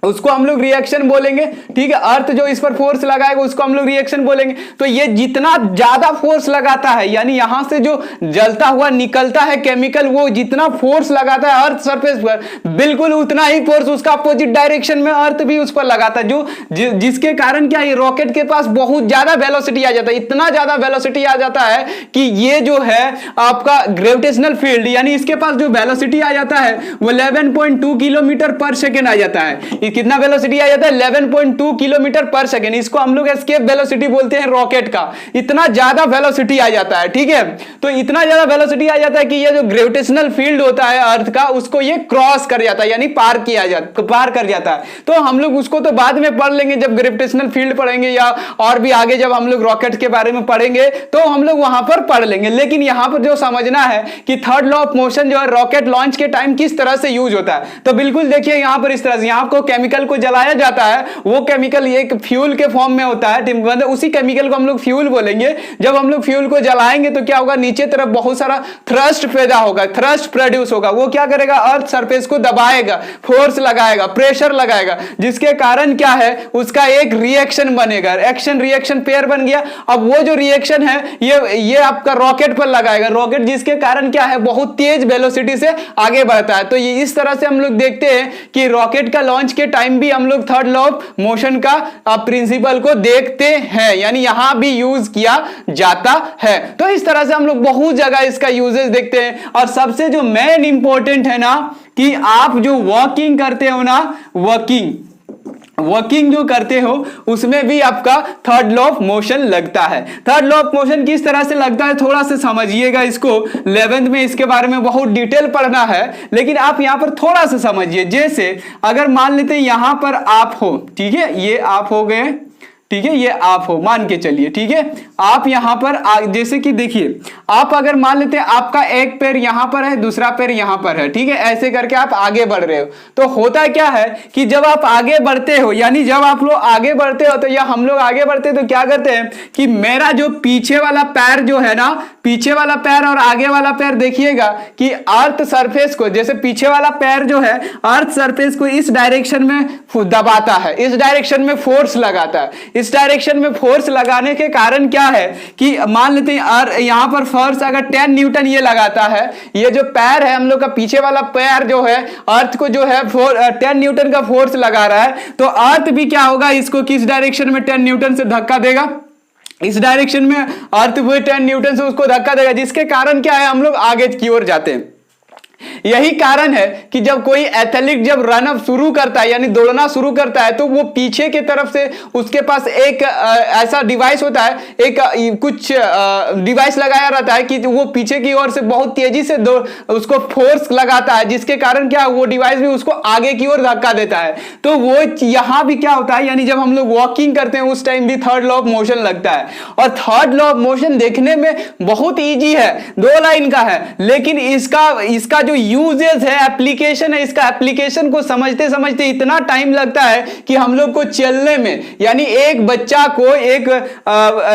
उसको हम लोग रिएक्शन बोलेंगे, ठीक है। अर्थ जो इस पर फोर्स लगाएगा उसको हम लोग रिएक्शन बोलेंगे। तो ये जितना ज्यादा फोर्स लगाता है, यानी यहां से जो जलता हुआ निकलता है केमिकल, वो जितना फोर्स लगाता है अर्थ सरफेस पर, बिल्कुल उतना ही फोर्स उसका अपोजिट डायरेक्शन में अर्थ भी उस पर लगाता है। जिसके कारण क्या है, रॉकेट के पास बहुत ज्यादा वेलोसिटी आ जाता है। इतना ज्यादा वेलोसिटी आ जाता है कि ये जो है आपका ग्रेविटेशनल फील्ड, यानी इसके पास जो वेलोसिटी आ जाता है वो 11.2 किलोमीटर पर सेकेंड आ जाता है। कितना वेलोसिटी आ जाता है, 11.2 किलोमीटर पर सेकेंड। इसको हम लोग एस्केप वेलोसिटी बोलते हैं रॉकेट का। इतना ज्यादा वेलोसिटी आ जाता है, ठीक है। तो इतना ज्यादा वेलोसिटी आ जाता है कि ये जो ग्रेविटेशनल फील्ड होता है अर्थ का, उसको ये क्रॉस कर जाता है, यानी पार कर जाता है। तो हम लोग उसको तो बाद में पढ़ लेंगे जब ग्रेविटेशनल फील्ड पढ़ेंगे, या और भी आगे जब हम लोग रॉकेट के बारे में पढ़ेंगे तो हम लोग वहां पर पढ़ लेंगे। लेकिन यहां पर जो समझना है कि थर्ड लॉ ऑफ मोशन जो है रॉकेट लॉन्च के टाइम किस तरह से यूज होता है। तो बिल्कुल देखिए यहां पर इस तरह से, यहां को केमिकल को जलाया जाता है, वो केमिकल एक फ्यूल के फॉर्म में होता है, मतलब उसी केमिकल को हम लोग फ्यूल बोलेंगे। जब हम लोग फ्यूल को जलाएंगे तो क्या होगा, नीचे तरफ बहुत सारा थ्रस्ट पैदा होगा, थ्रस्ट प्रोड्यूस होगा। वो क्या करेगा, अर्थ सरफेस को दबाएगा, फोर्स लगाएगा, प्रेशर लगाएगा, जिसके कारण क्या है, उसका एक रिएक्शन बनेगा। एक्शन रिएक्शन पेयर बन गया। अब वो जो रिएक्शन है ये आपका रॉकेट पर लगाएगा, रॉकेट जिसके कारण क्या है, बहुत तेज वेलोसिटी से आगे बढ़ता है। तो ये इस तरह से हम लोग देखते हैं कि रॉकेट का लॉन्च के टाइम भी हम लोग थर्ड लॉ ऑफ मोशन का प्रिंसिपल को देखते हैं, यानी यहां भी यूज किया जाता है। तो इस तरह से हम लोग बहुत जगह इसका यूजेस देखते हैं। और सबसे जो मेन इंपॉर्टेंट है ना, कि आप जो वर्किंग करते हो ना, वर्किंग जो करते हो उसमें भी आपका थर्ड लॉ ऑफ मोशन लगता है। थर्ड लॉ ऑफ मोशन किस तरह से लगता है थोड़ा सा समझिएगा इसको। 11th में इसके बारे में बहुत डिटेल पढ़ना है, लेकिन आप यहां पर थोड़ा सा समझिए। जैसे अगर मान लेते हैं यहां पर आप हो, ठीक है, ये आप हो गए, ठीक है, ये आप हो, मान के चलिए, ठीक है। आप यहां पर जैसे कि देखिए, आप अगर मान लेते हैं आपका एक पैर यहां पर है, दूसरा पैर यहां पर है, ठीक है, ऐसे करके आप आगे बढ़ रहे हो। तो होता क्या है कि जब आप आगे बढ़ते हो, यानी जब आप लोग आगे बढ़ते हो, तो या हम लोग आगे बढ़ते हैं तो क्या करते हैं कि मेरा जो पीछे वाला पैर जो है ना, पीछे वाला पैर और आगे वाला पैर देखिएगा कि अर्थ सरफेस को, जैसे पीछे वाला पैर जो है अर्थ सरफेस को इस डायरेक्शन में दबाता है, इस डायरेक्शन में फोर्स लगाता है। इस डायरेक्शन में फोर्स लगाने के कारण क्या है कि मान लेते हैं यहां पर फोर्स अगर 10 न्यूटन ये लगाता है, ये जो पैर है हम लोग का पीछे वाला पैर जो है अर्थ को जो है 10 न्यूटन का फोर्स लगा रहा है, तो अर्थ भी क्या होगा, इसको किस डायरेक्शन में 10 न्यूटन से धक्का देगा, इस डायरेक्शन में अर्थ भी 10 न्यूटन से उसको धक्का देगा, जिसके कारण क्या है हम लोग आगे की ओर जाते हैं। यही कारण है कि जब कोई एथलीट जब रन अप शुरू करता है यानी दौड़ना शुरू करता है तो वो पीछे की तरफ से उसके पास एक ऐसा डिवाइस होता है, एक कुछ डिवाइस लगाया रहता है कि वो पीछे की ओर से बहुत तेजी से उसको फोर्स लगाता है, जिसके कारण क्या वो डिवाइस भी उसको आगे की ओर धक्का देता है। तो वो यहां भी क्या होता है, यानी जब हम लोग वॉकिंग करते हैं उस टाइम भी थर्ड लॉ ऑफ मोशन लगता है। और थर्ड लॉ ऑफ मोशन देखने में बहुत इजी है, 2 लाइन का है, लेकिन इसका जो यूजेस है, एप्लीकेशन है, इसका एप्लीकेशन को समझते समझते इतना टाइम लगता है कि हम लोग को चलने में, यानी एक बच्चा को, एक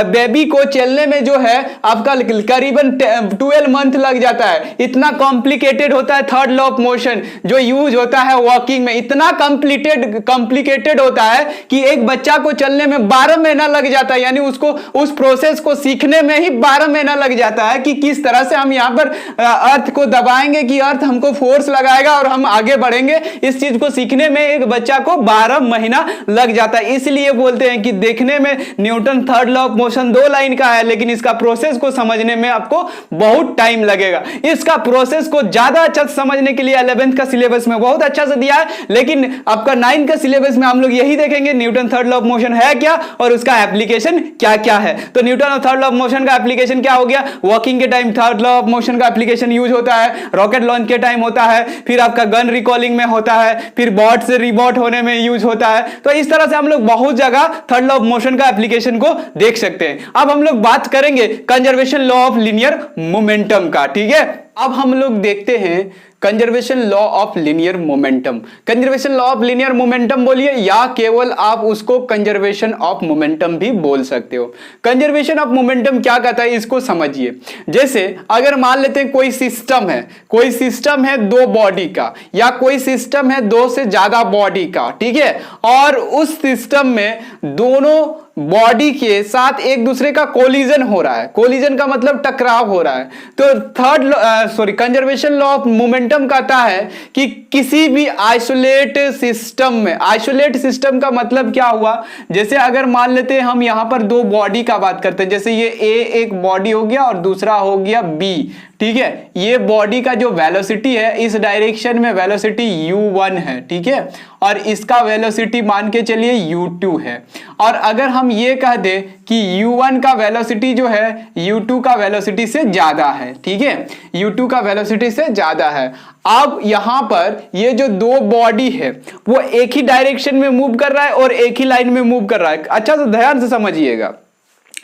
बेबी को चलने में जो है आपका करीबन 12 मंथ लग जाता है। इतना कॉम्प्लिकेटेड होता है थर्ड लॉ ऑफ मोशन जो यूज होता है वॉकिंग में, इतना कॉम्प्लिकेटेड होता है कि एक बच्चा को चलने में 12 महीना लग जाता है, यानी उसको उस प्रोसेस को सीखने में ही 12 महीना लग जाता है कि किस तरह से हम यहां पर अर्थ को दबाएंगे कि अर्थ हमको फोर्स लगाएगा और हम आगे बढ़ेंगे। इस चीज को सीखने में एक बच्चा को 12 महीना लग जाता है। इसलिए बोलते हैं कि देखने में Newton third law of motion 2 line का है, लेकिन इसका प्रोसेस को समझने में आपको बहुत टाइम लगेगा। इसका प्रोसेस को ज्यादा अच्छा समझने के लिए 11th का सिलेबस में बहुत अच्छा से दिया है, लेकिन आपका 9th का सिलेबस में हम लोग यही देखेंगे Newton third law of motion है क्या और उसका एप्लीकेशन क्या क्या है। तो न्यूटन और थर्ड लॉ ऑफ मोशन का एप्लीकेशन क्या हो गया, वॉकिंग के time third law of motion का एप्लीकेशन यूज होता है, रॉकेट लॉन्च के टाइम होता है, फिर आपका गन रिकॉलिंग में होता है, फिर बॉट से रिबॉट होने में यूज होता है। तो इस तरह से हम लोग बहुत जगह थर्ड लॉ ऑफ मोशन का एप्लीकेशन को देख सकते हैं। अब हम लोग बात करेंगे conservation law of linear momentum का, ठीक है। अब हम लोग देखते हैं conservation law of linear momentum. Conservation law of linear momentum बोलिए या केवल आप उसको कंजर्वेशन ऑफ मोमेंटम भी बोल सकते हो। कंजर्वेशन ऑफ मोमेंटम क्या कहता है इसको समझिए। जैसे अगर मान लेते हैं कोई सिस्टम है 2 बॉडी का, या कोई सिस्टम है 2 से ज्यादा बॉडी का, ठीक है, और उस सिस्टम में दोनों बॉडी के साथ एक दूसरे का कोलिजन हो रहा है। कोलिजन का मतलब टकराव हो रहा है। तो कंजर्वेशन लॉ ऑफ मोमेंटम कहता है कि किसी भी आइसोलेट सिस्टम में, आइसोलेट सिस्टम का मतलब क्या हुआ, जैसे अगर मान लेते हैं हम यहां पर 2 बॉडी का बात करते हैं, जैसे ये ए एक बॉडी हो गया और दूसरा हो गया बी, ठीक है। ये बॉडी का जो वेलोसिटी है इस डायरेक्शन में वेलोसिटी u1 है, ठीक है, और इसका वेलोसिटी मान के चलिए u2 है। और अगर हम ये कह दें कि u1 का वेलोसिटी जो है u2 का वेलोसिटी से ज्यादा है, ठीक है, u2 का वेलोसिटी से ज्यादा है। अब यहां पर ये जो 2 बॉडी है वो एक ही डायरेक्शन में मूव कर रहा है और एक ही लाइन में मूव कर रहा है। अच्छा तो ध्यान से समझिएगा,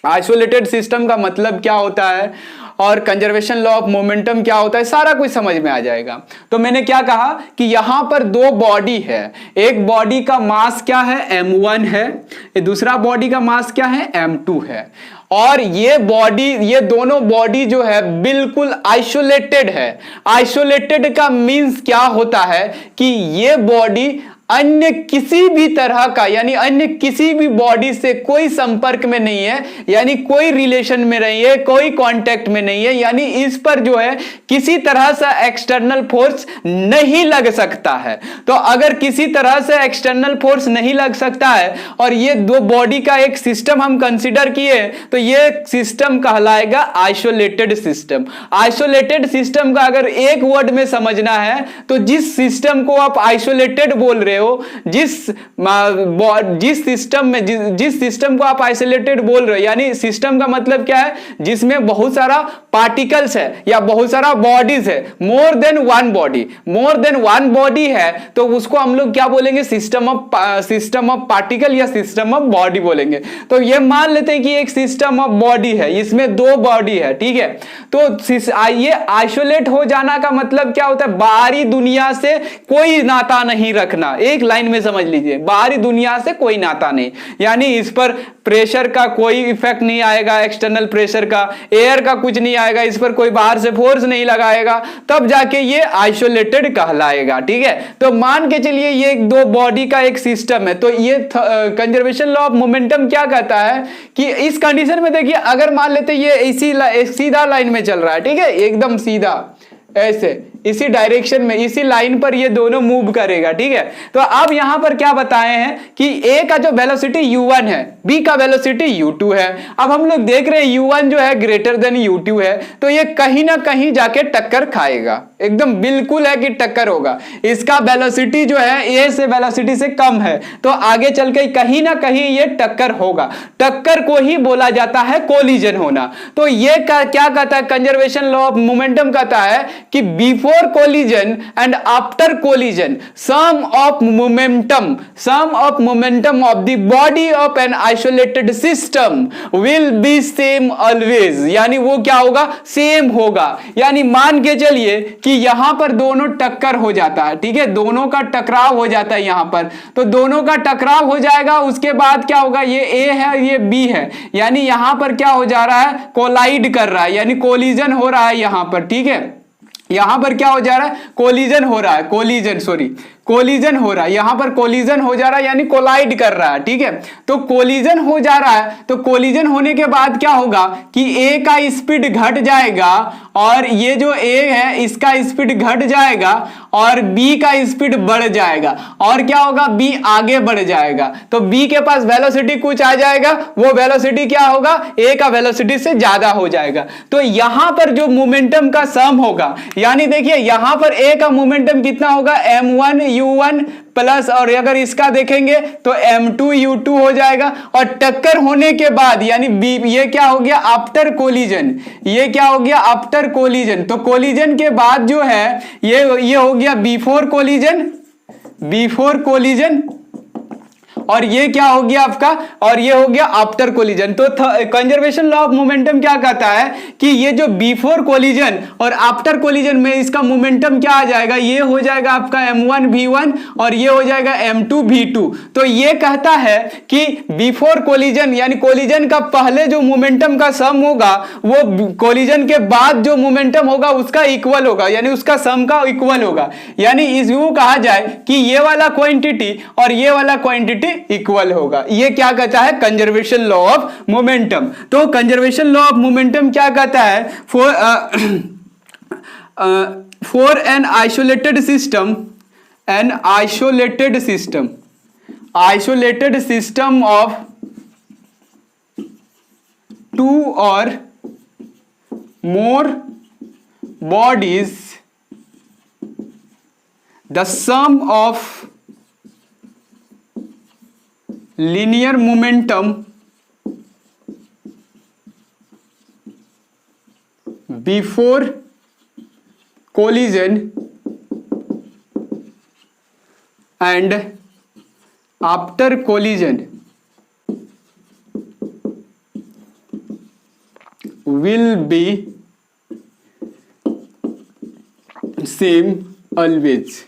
आइसोलेटेड सिस्टम का मतलब क्या होता है और कंजर्वेशन लॉ ऑफ मोमेंटम क्या होता है, सारा कुछ समझ में आ जाएगा। तो मैंने क्या कहा कि यहां पर 2 बॉडी है, एक बॉडी का मास क्या है m1 है, दूसरा बॉडी का मास क्या है m2 है, और ये दोनों बॉडी जो है बिल्कुल आइसोलेटेड है। आइसोलेटेड का मीन्स क्या होता है कि ये बॉडी अन्य किसी भी तरह का, यानी अन्य किसी भी बॉडी से कोई संपर्क में नहीं है, यानी कोई रिलेशन में नहीं है, कोई कांटेक्ट में नहीं है, यानी इस पर जो है किसी तरह से एक्सटर्नल फोर्स नहीं लग सकता है। तो अगर किसी तरह से एक्सटर्नल फोर्स नहीं लग सकता है और ये 2 बॉडी का एक सिस्टम हम कंसीडर किए, तो ये सिस्टम कहलाएगा आइसोलेटेड सिस्टम। आइसोलेटेड सिस्टम का अगर एक वर्ड में समझना है तो जिस सिस्टम को आप आइसोलेटेड बोल रहे हो, जिस सिस्टम को आप आइसोलेटेड बोल रहे हो, यानी सिस्टम का मतलब क्या है, जिसमें बहुत सारा पार्टिकल्स है या बहुत सारा बॉडीज है, मोर देन वन बॉडी है, तो उसको हम लोग क्या बोलेंगे, सिस्टम ऑफ पार्टिकल या सिस्टम ऑफ बॉडी बोलेंगे। तो ये मान लेते हैं कि एक सिस्टम ऑफ बॉडी है, इसमें 2 बॉडी है, ठीक है। तो ये आइसोलेट हो जाना का मतलब क्या होता है, बाहरी दुनिया से कोई नाता नहीं रखना। एक लाइन में समझ लीजिए, बाहरी दुनिया से कोई नाता नहीं, यानी इस पर प्रेशर का कोई इफेक्ट नहीं आएगा, एक्सटर्नल प्रेशर का, एयर का कुछ नहीं आएगा, इस पर कोई बाहर से फोर्स नहीं लगाएगा, तब जाके ये आइसोलेटेड कहलाएगा, ठीक है। तो मान के चलिए ये 2 बॉडी का एक सिस्टम है। तो ये कंजर्वेशन लॉ ऑफ मोमेंटम क्या कहता है कि इस कंडीशन में देखिए, अगर मान लेते ये इसी सीधा लाइन में चल रहा है, ठीक है, एकदम सीधा, ऐसे इसी डायरेक्शन में, इसी लाइन पर ये दोनों मूव करेगा, ठीक है। तो अब यहां पर क्या बताए हैं कि ए का जो वेलोसिटी u1 है, बी का वेलोसिटी u2 है। अब हम लोग देख रहे हैं u1 जो है ग्रेटर देन u2 है, तो ये कहीं ना कहीं जाके टक्कर खाएगा, एकदम बिल्कुल है कि टक्कर होगा। इसका वेलोसिटी जो है ए से वेलोसिटी से कम है, तो आगे चल के कहीं ना कहीं ये टक्कर होगा। टक्कर को ही बोला जाता है कोलिजन होना। तो ये क्या कहता है कंजर्वेशन लॉ ऑफ मोमेंटम, कहता है कि before collision and after collision sum of momentum of the body of an isolated system will be same always, यानी वो क्या होगा, सेम होगा। यानी मान के चलिए कि यहां पर दोनों टक्कर हो जाता है, ठीक है, दोनों का टकराव हो जाता है यहां पर, तो दोनों का टकराव हो जाएगा। उसके बाद क्या होगा, ये ए है ये बी है, यानी यहां पर क्या हो जा रहा है, कोलाइड कर रहा है, यानी कोलिजन हो रहा है यहां पर, ठीक है। यहां पर क्या हो जा रहा है, कोलिजन हो रहा है, कोलिजन हो रहा है, यहां पर कोलिजन हो जा रहा है, यानी कोलाइड कर रहा है, ठीक है। तो कोलिजन हो जा रहा है, तो कोलिजन होने के बाद क्या होगा कि ए का स्पीड घट जाएगा, और ये जो ए है इसका स्पीड घट जाएगा, और बी का स्पीड बढ़ जाएगा, और क्या होगा, बी आगे बढ़ जाएगा। तो बी के पास वेलोसिटी कुछ आ जाएगा, वो वेलोसिटी क्या होगा, ए का वेलोसिटी से ज्यादा हो जाएगा। तो यहां पर जो मोमेंटम का सम होगा, यानी देखिए यहां पर ए का मोमेंटम कितना होगा, m1 u1 प्लस, और अगर इसका देखेंगे तो m2 u2 हो जाएगा। और टक्कर होने के बाद यानी बी, ये क्या हो गया, आफ्टर कोलिजन, ये क्या हो गया, आफ्टर कोलिजन। तो कोलिजन के बाद जो है ये हो गया बिफोर कोलिजन, और ये क्या हो गया आपका, और ये हो गया आफ्टर कोलिजन। तो कंजर्वेशन लॉ ऑफ मोमेंटम क्या कहता है कि ये जो बिफोर कोलिजन और आफ्टर कोलिजन में इसका मोमेंटम क्या आ जाएगा, ये हो जाएगा आपका m1 v1 और ये हो जाएगा m2 v2। तो ये कहता है कि बिफोर कोलिजन यानी कोलिजन का पहले जो मोमेंटम का सम होगा वो कोलिजन के बाद जो मोमेंटम होगा उसका इक्वल होगा, यानी उसका सम का इक्वल होगा। यानी इसको कहा जाए कि ये वाला क्वांटिटी और ये वाला क्वांटिटी इक्वल होगा। ये क्या कहता है, कंजर्वेशन लॉ ऑफ मोमेंटम। तो कंजर्वेशन लॉ ऑफ मोमेंटम क्या कहता है, for an isolated system of two और more bodies, the sum of linear momentum before collision and after collision will be same always।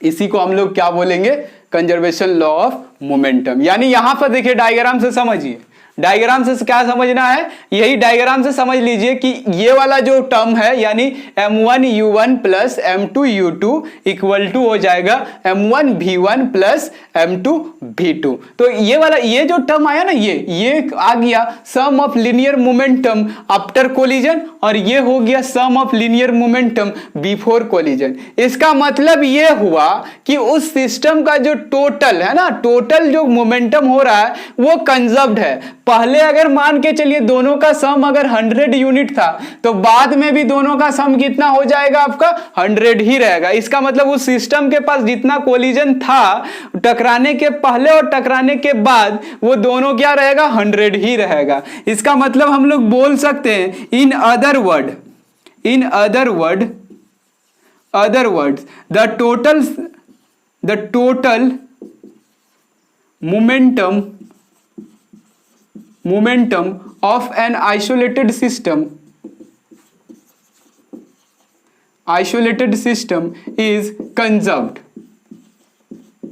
इसी को हम लोग क्या बोलेंगे, कंजर्वेशन लॉ ऑफ मोमेंटम। यानी यहां पर देखिए डायग्राम से समझिए, डायग्राम से क्या समझना है, यही डायग्राम से समझ लीजिए कि ये वाला जो टर्म है यानी m1 u1 plus m2 u2 equal to हो जाएगा m1 v1 plus m2 v2। तो ये वाला ये जो टर्म आया ना, ये आ गया sum of linear momentum after collision, और ये हो गया sum of linear momentum before collision. इसका मतलब ये हुआ कि उस सिस्टम का जो टोटल है ना, टोटल जो मोमेंटम हो रहा है वो कंजर्व्ड है। पहले अगर मान के चलिए दोनों का सम अगर 100 यूनिट था, तो बाद में भी दोनों का सम कितना हो जाएगा आपका, 100 ही रहेगा। इसका मतलब उस सिस्टम के पास जितना कोलिजन था टकराने के पहले और टकराने के बाद, वो दोनों क्या रहेगा, 100 ही रहेगा। इसका मतलब हम लोग बोल सकते हैं in other word the total momentum of an isolated system is conserved।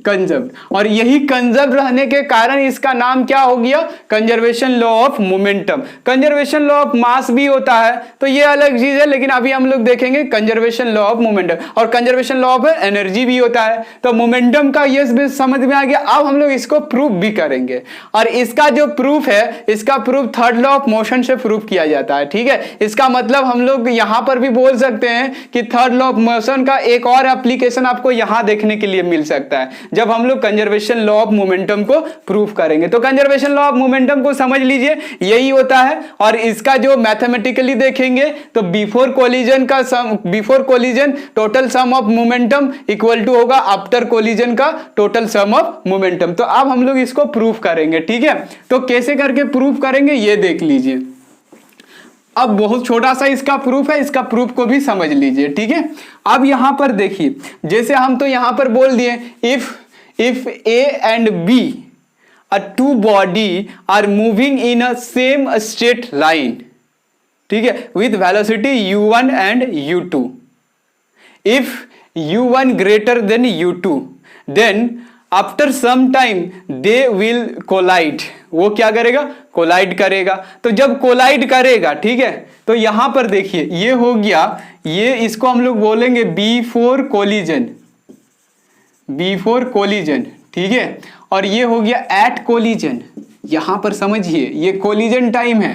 Conserve. और यही कंजर्व रहने के कारण इसका नाम क्या हो गया, conservation law of momentum. Conservation law of mass भी होता है तो ये अलग चीज है, लेकिन अभी हम लोग देखेंगे कंजर्वेशन लॉ ऑफ मोमेंटम। और कंजर्वेशन लॉ ऑफ एनर्जी भी होता है। तो मोमेंटम का ये समझ में आ गया। अब हम लोग इसको प्रूफ भी करेंगे, और इसका जो प्रूफ है, इसका proof third law of motion से प्रूफ किया जाता है। ठीक है, इसका मतलब हम लोग यहां पर भी बोल सकते हैं कि थर्ड लॉ ऑफ मोशन का एक और एप्लीकेशन आपको यहां देखने के लिए मिल सकता है जब हम लोग कंजर्वेशन लॉ ऑफ मोमेंटम को प्रूफ करेंगे। तो कंजर्वेशन लॉ ऑफ मोमेंटम को समझ लीजिए, यही होता है। और इसका जो मैथमेटिकली देखेंगे तो before collision total sum of momentum equal to होगा आफ्टर कोलिजन का टोटल सम ऑफ मोमेंटम। तो अब हम लोग इसको प्रूफ करेंगे। ठीक है, तो कैसे करके प्रूफ करेंगे ये देख लीजिए। अब बहुत छोटा सा इसका प्रूफ है, इसका प्रूफ को भी समझ लीजिए। ठीक है, अब यहां पर देखिए, जैसे हम तो यहां पर बोल दिए if A and B a two body are moving in a same straight line, ठीक है, with velocity u1 and u2, if u1 greater than u2 then after some time they will collide. वो क्या करेगा, collide करेगा। तो जब collide करेगा, ठीक है, तो यहां पर देखिए ये हो गया, ये इसको हम लोग बोलेंगे बिफोर कोलिजन, बिफोर कोलिजन। ठीक है, और ये हो गया एट कोलिजन। यहां पर समझिए ये कोलिजन टाइम है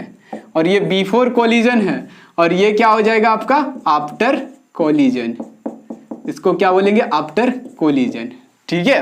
और ये बिफोर कोलिजन है, और ये क्या हो जाएगा आपका आफ्टर कोलिजन। इसको क्या बोलेंगे, आफ्टर कोलिजन। ठीक है,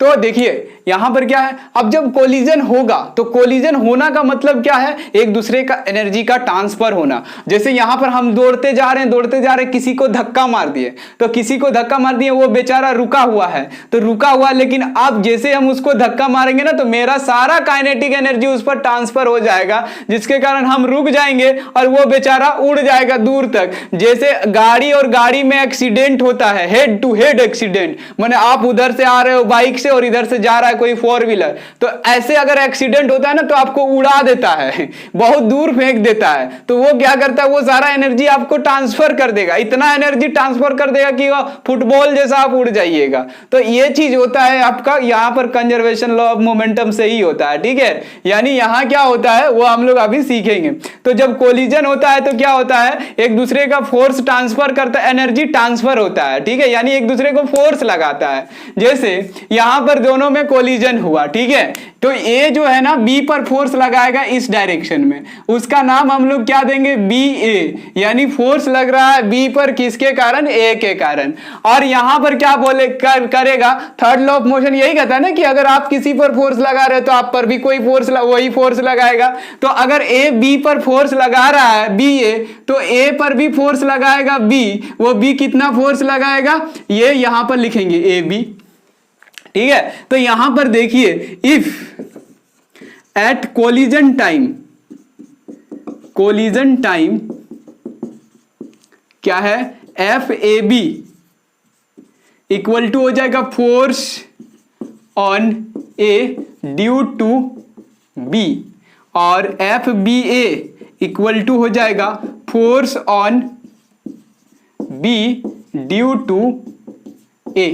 तो देखिए यहां पर क्या है, अब जब कोलिजन होगा तो कोलिजन होना का मतलब क्या है, एक दूसरे का एनर्जी का ट्रांसफर होना। जैसे यहां पर हम दौड़ते जा रहे हैं, किसी को धक्का मार दिए, तो किसी को धक्का मार दिए, वो बेचारा रुका हुआ है, तो रुका हुआ, लेकिन अब जैसे हम उसको धक्का मारेंगे ना तो मेरा सारा काइनेटिक एनर्जी उस पर ट्रांसफर हो जाएगा, जिसके कारण हम रुक जाएंगे और वो बेचारा उड़ जाएगा दूर तक। जैसे गाड़ी और गाड़ी में एक्सीडेंट होता है, हेड टू हेड एक्सीडेंट, माने आप उधर से आ रहे हो बाइक से और इधर से जा रहा है कोई फोर व्हीलर, तो ऐसे अगर एक्सीडेंट होता है ना तो आपको उड़ा देता है, बहुत दूर फेंक देता है। तो वो क्या करता है, वो सारा एनर्जी आपको ट्रांसफर कर देगा, इतना एनर्जी ट्रांसफर कर देगा कि वो फुटबॉल जैसा आप उड़ जाइएगा। तो ये चीज होता है आपका यहां पर कंजर्वेशन लॉ ऑफ मोमेंटम से ही होता है। ठीक है, यानी यहां क्या होता है वो हम लोग अभी सीखेंगे। तो जब कोलिजन होता है तो क्या होता है, एक दूसरे का फोर्स ट्रांसफर करता है, एनर्जी ट्रांसफर होता है। ठीक है, यानी एक दूसरे को फोर्स लगाता है। जैसे यहां पर दोनों में कोलिजन हुआ, ठीक है, तो ए जो है ना बी पर फोर्स लगाएगा इस डायरेक्शन में, उसका नाम हम लोग क्या देंगे, बी ए, यानी फोर्स लग रहा है बी पर, किसके कारण, ए के कारण। और यहां पर क्या बोले करेगा, थर्ड लॉ ऑफ मोशन यही कहता है ना कि अगर आप किसी पर फोर्स लगा रहे हो तो आप पर भी कोई फोर्स वही फोर्स लगाएगा। तो अगर ए बी पर फोर्स लगा रहा है, बी ए, तो ए पर भी फोर्स लगाएगा बी, वो बी कितना फोर्स लगाएगा, ये यहां पर लिखेंगे ए बी। ठीक है, तो यहां पर देखिए इफ एट कोलिजन टाइम क्या है, F A B equal to हो जाएगा force on A due to B, और F B A equal to हो जाएगा force on B due to A.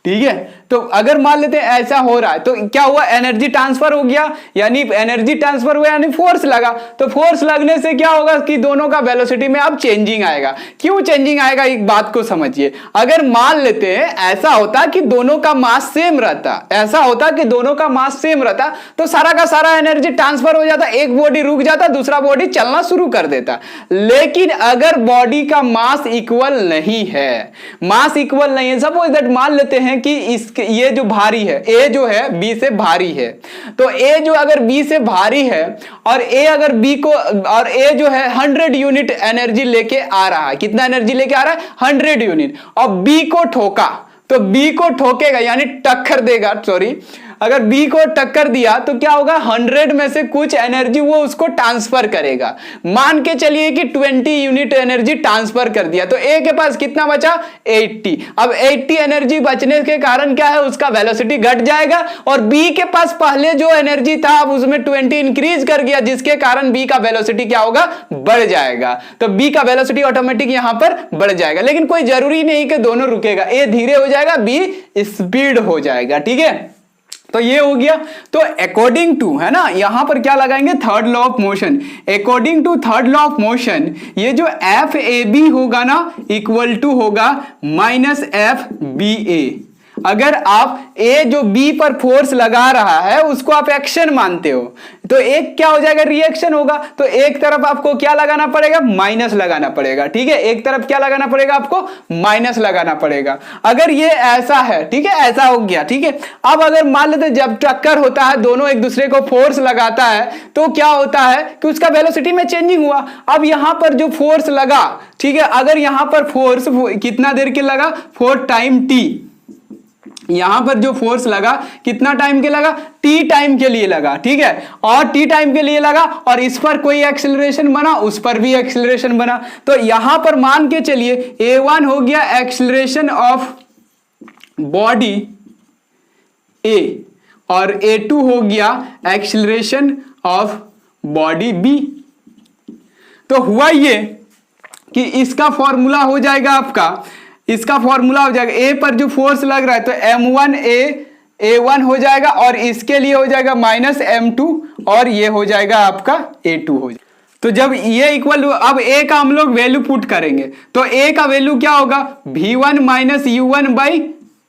ठीक है, तो अगर मान लेते हैं ऐसा हो रहा है तो क्या हुआ, एनर्जी ट्रांसफर हो गया, यानी एनर्जी ट्रांसफर हुआ यानी फोर्स लगा। तो फोर्स लगने से क्या होगा कि दोनों का वेलोसिटी में अब चेंजिंग आएगा। क्यों चेंजिंग आएगा, एक बात को समझिए। अगर मान लेते हैं ऐसा होता कि दोनों का मास सेम रहता, ऐसा होता कि दोनों का मास सेम रहता तो सारा का सारा एनर्जी ट्रांसफर हो जाता, एक बॉडी रुक जाता, दूसरा बॉडी चलना शुरू कर देता। लेकिन अगर बॉडी का मास इक्वल नहीं है, मास इक्वल नहीं है, सपोज दैट मान लेते हैं कि ये जो भारी है, ए जो है बी से भारी है, तो ए जो अगर बी से भारी है और ए अगर बी को, और ए जो है 100 यूनिट एनर्जी लेके आ रहा है, कितना एनर्जी लेके आ रहा है, 100 यूनिट, और बी को ठोका, तो बी को ठोकेगा यानी टक्कर देगा, सॉरी, अगर बी को टक्कर दिया तो क्या होगा, 100 में से कुछ एनर्जी वो उसको ट्रांसफर करेगा। मान के चलिए कि 20 यूनिट एनर्जी ट्रांसफर कर दिया, तो ए के पास कितना बचा, 80। अब 80 एनर्जी बचने के कारण क्या है, उसका वेलोसिटी घट जाएगा, और बी के पास पहले जो एनर्जी था अब उसमें 20 इंक्रीज कर गया, जिसके कारण बी का वेलोसिटी क्या होगा, बढ़ जाएगा। तो बी का वेलोसिटी ऑटोमेटिक यहां पर बढ़ जाएगा, लेकिन कोई जरूरी नहीं कि दोनों रुकेगा, ए धीरे हो जाएगा, बी स्पीड हो जाएगा। ठीक है, तो ये हो गया। तो अकॉर्डिंग टू, है ना, यहां पर क्या लगाएंगे, third law of motion. According to third law of motion, ये जो एफ ए बी होगा ना, इक्वल टू होगा माइनस एफ बी ए। अगर आप ए जो बी पर फोर्स लगा रहा है उसको आप एक्शन मानते हो, तो एक क्या हो जाएगा, रिएक्शन होगा। तो एक तरफ आपको क्या लगाना पड़ेगा, माइनस लगाना पड़ेगा। ठीक है, एक तरफ क्या लगाना पड़ेगा, आपको माइनस लगाना पड़ेगा। अगर ये ऐसा है, ठीक है, ऐसा हो गया। ठीक है, अब अगर मान लेते जब टक्कर होता है, दोनों एक दूसरे को फोर्स लगाता है, तो क्या होता है कि उसका वेलोसिटी में चेंजिंग हुआ। अब यहां पर जो फोर्स लगा, ठीक है, अगर यहां पर फोर्स कितना देर के लगा, 4 टाइम टी। यहां पर जो फोर्स लगा कितना टाइम के लगा, टी टाइम के लिए लगा। ठीक है, और टी टाइम के लिए लगा, और इस पर कोई एक्सेलरेशन बना, उस पर भी एक्सेलरेशन बना। तो यहां पर मान के चलिए A1 हो गया एक्सेलरेशन ऑफ बॉडी ए, और A2 हो गया एक्सेलरेशन ऑफ बॉडी बी। तो हुआ ये कि इसका फॉर्मूला हो जाएगा आपका, इसका फॉर्मूला हो जाएगा, ए पर जो फोर्स लग रहा है तो m1 a1 हो जाएगा, और इसके लिए हो जाएगा माइनस m2, और ये हो जाएगा आपका a2 हो जाएगा। तो जब ये इक्वल, अब ए का हम लोग वैल्यू पुट करेंगे, तो ए का वैल्यू क्या होगा, v1 minus u1 by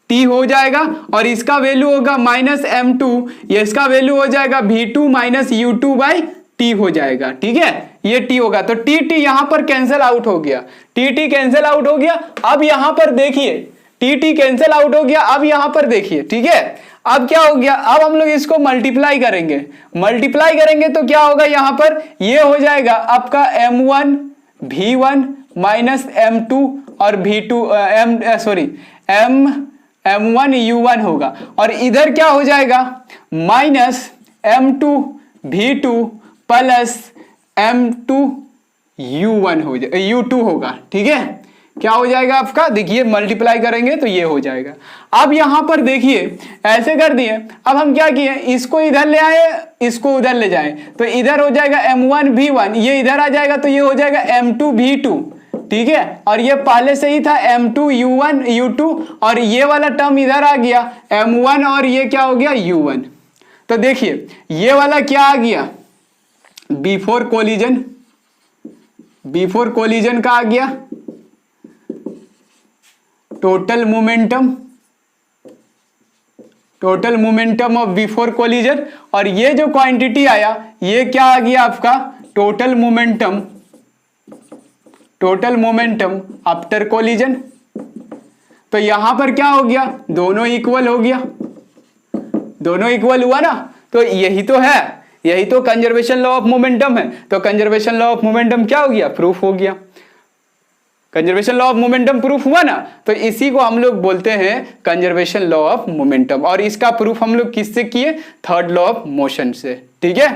T हो जाएगा, और इसका वैल्यू होगा माइनस m2, ये इसका वैल्यू हो जाएगा v2 minus u2 by T हो जाएगा। ठीक है, ये टी होगा, तो टी टी यहां पर कैंसिल आउट हो गया, टी टी कैंसिल आउट हो गया। अब यहां पर देखिए टी टी कैंसिल आउट हो गया, अब यहां पर देखिए, ठीक है, अब क्या हो गया, अब हम लोग इसको मल्टीप्लाई करेंगे, मल्टीप्लाई करेंगे तो क्या होगा, यहां पर ये हो जाएगा आपका m1 v1 माइनस m2 और v2 m1 u1 होगा, और इधर क्या हो जाएगा, minus m2 v2 plus m2 u1 हो जाएगा, u2 होगा। ठीक है, क्या हो जाएगा आपका, देखिए मल्टीप्लाई करेंगे तो ये हो जाएगा। अब यहां पर देखिए ऐसे कर दिए, अब हम क्या किए, इसको इधर ले आए, इसको उधर ले जाए, तो इधर हो जाएगा m1 v1, ये इधर आ जाएगा तो ये हो जाएगा m2 v2। ठीक है, और ये पहले से ही था m2 u1 u2, और ये वाला टर्म इधर आ गया m1, और ये क्या हो गया u1। तो देखिए ये वाला क्या आ गया, बिफोर कोलिजन का आ गया total momentum of before collision, और ये जो क्वांटिटी आया ये क्या आ गया आपका, टोटल मोमेंटम आफ्टर कोलिजन। तो यहां पर क्या हो गया, दोनों इक्वल हो गया, दोनों इक्वल हुआ ना, तो यही तो है, यही तो कंजर्वेशन लॉ ऑफ मोमेंटम है। तो कंजर्वेशन लॉ ऑफ मोमेंटम क्या हो गया, प्रूफ हो गया, conservation law of momentum proof हुआ ना, तो इसी को हम लोग बोलते हैं कंजर्वेशन लॉ ऑफ मोमेंटम, और इसका प्रूफ हम लोग किससे किए, थर्ड लॉ ऑफ मोशन से। ठीक है,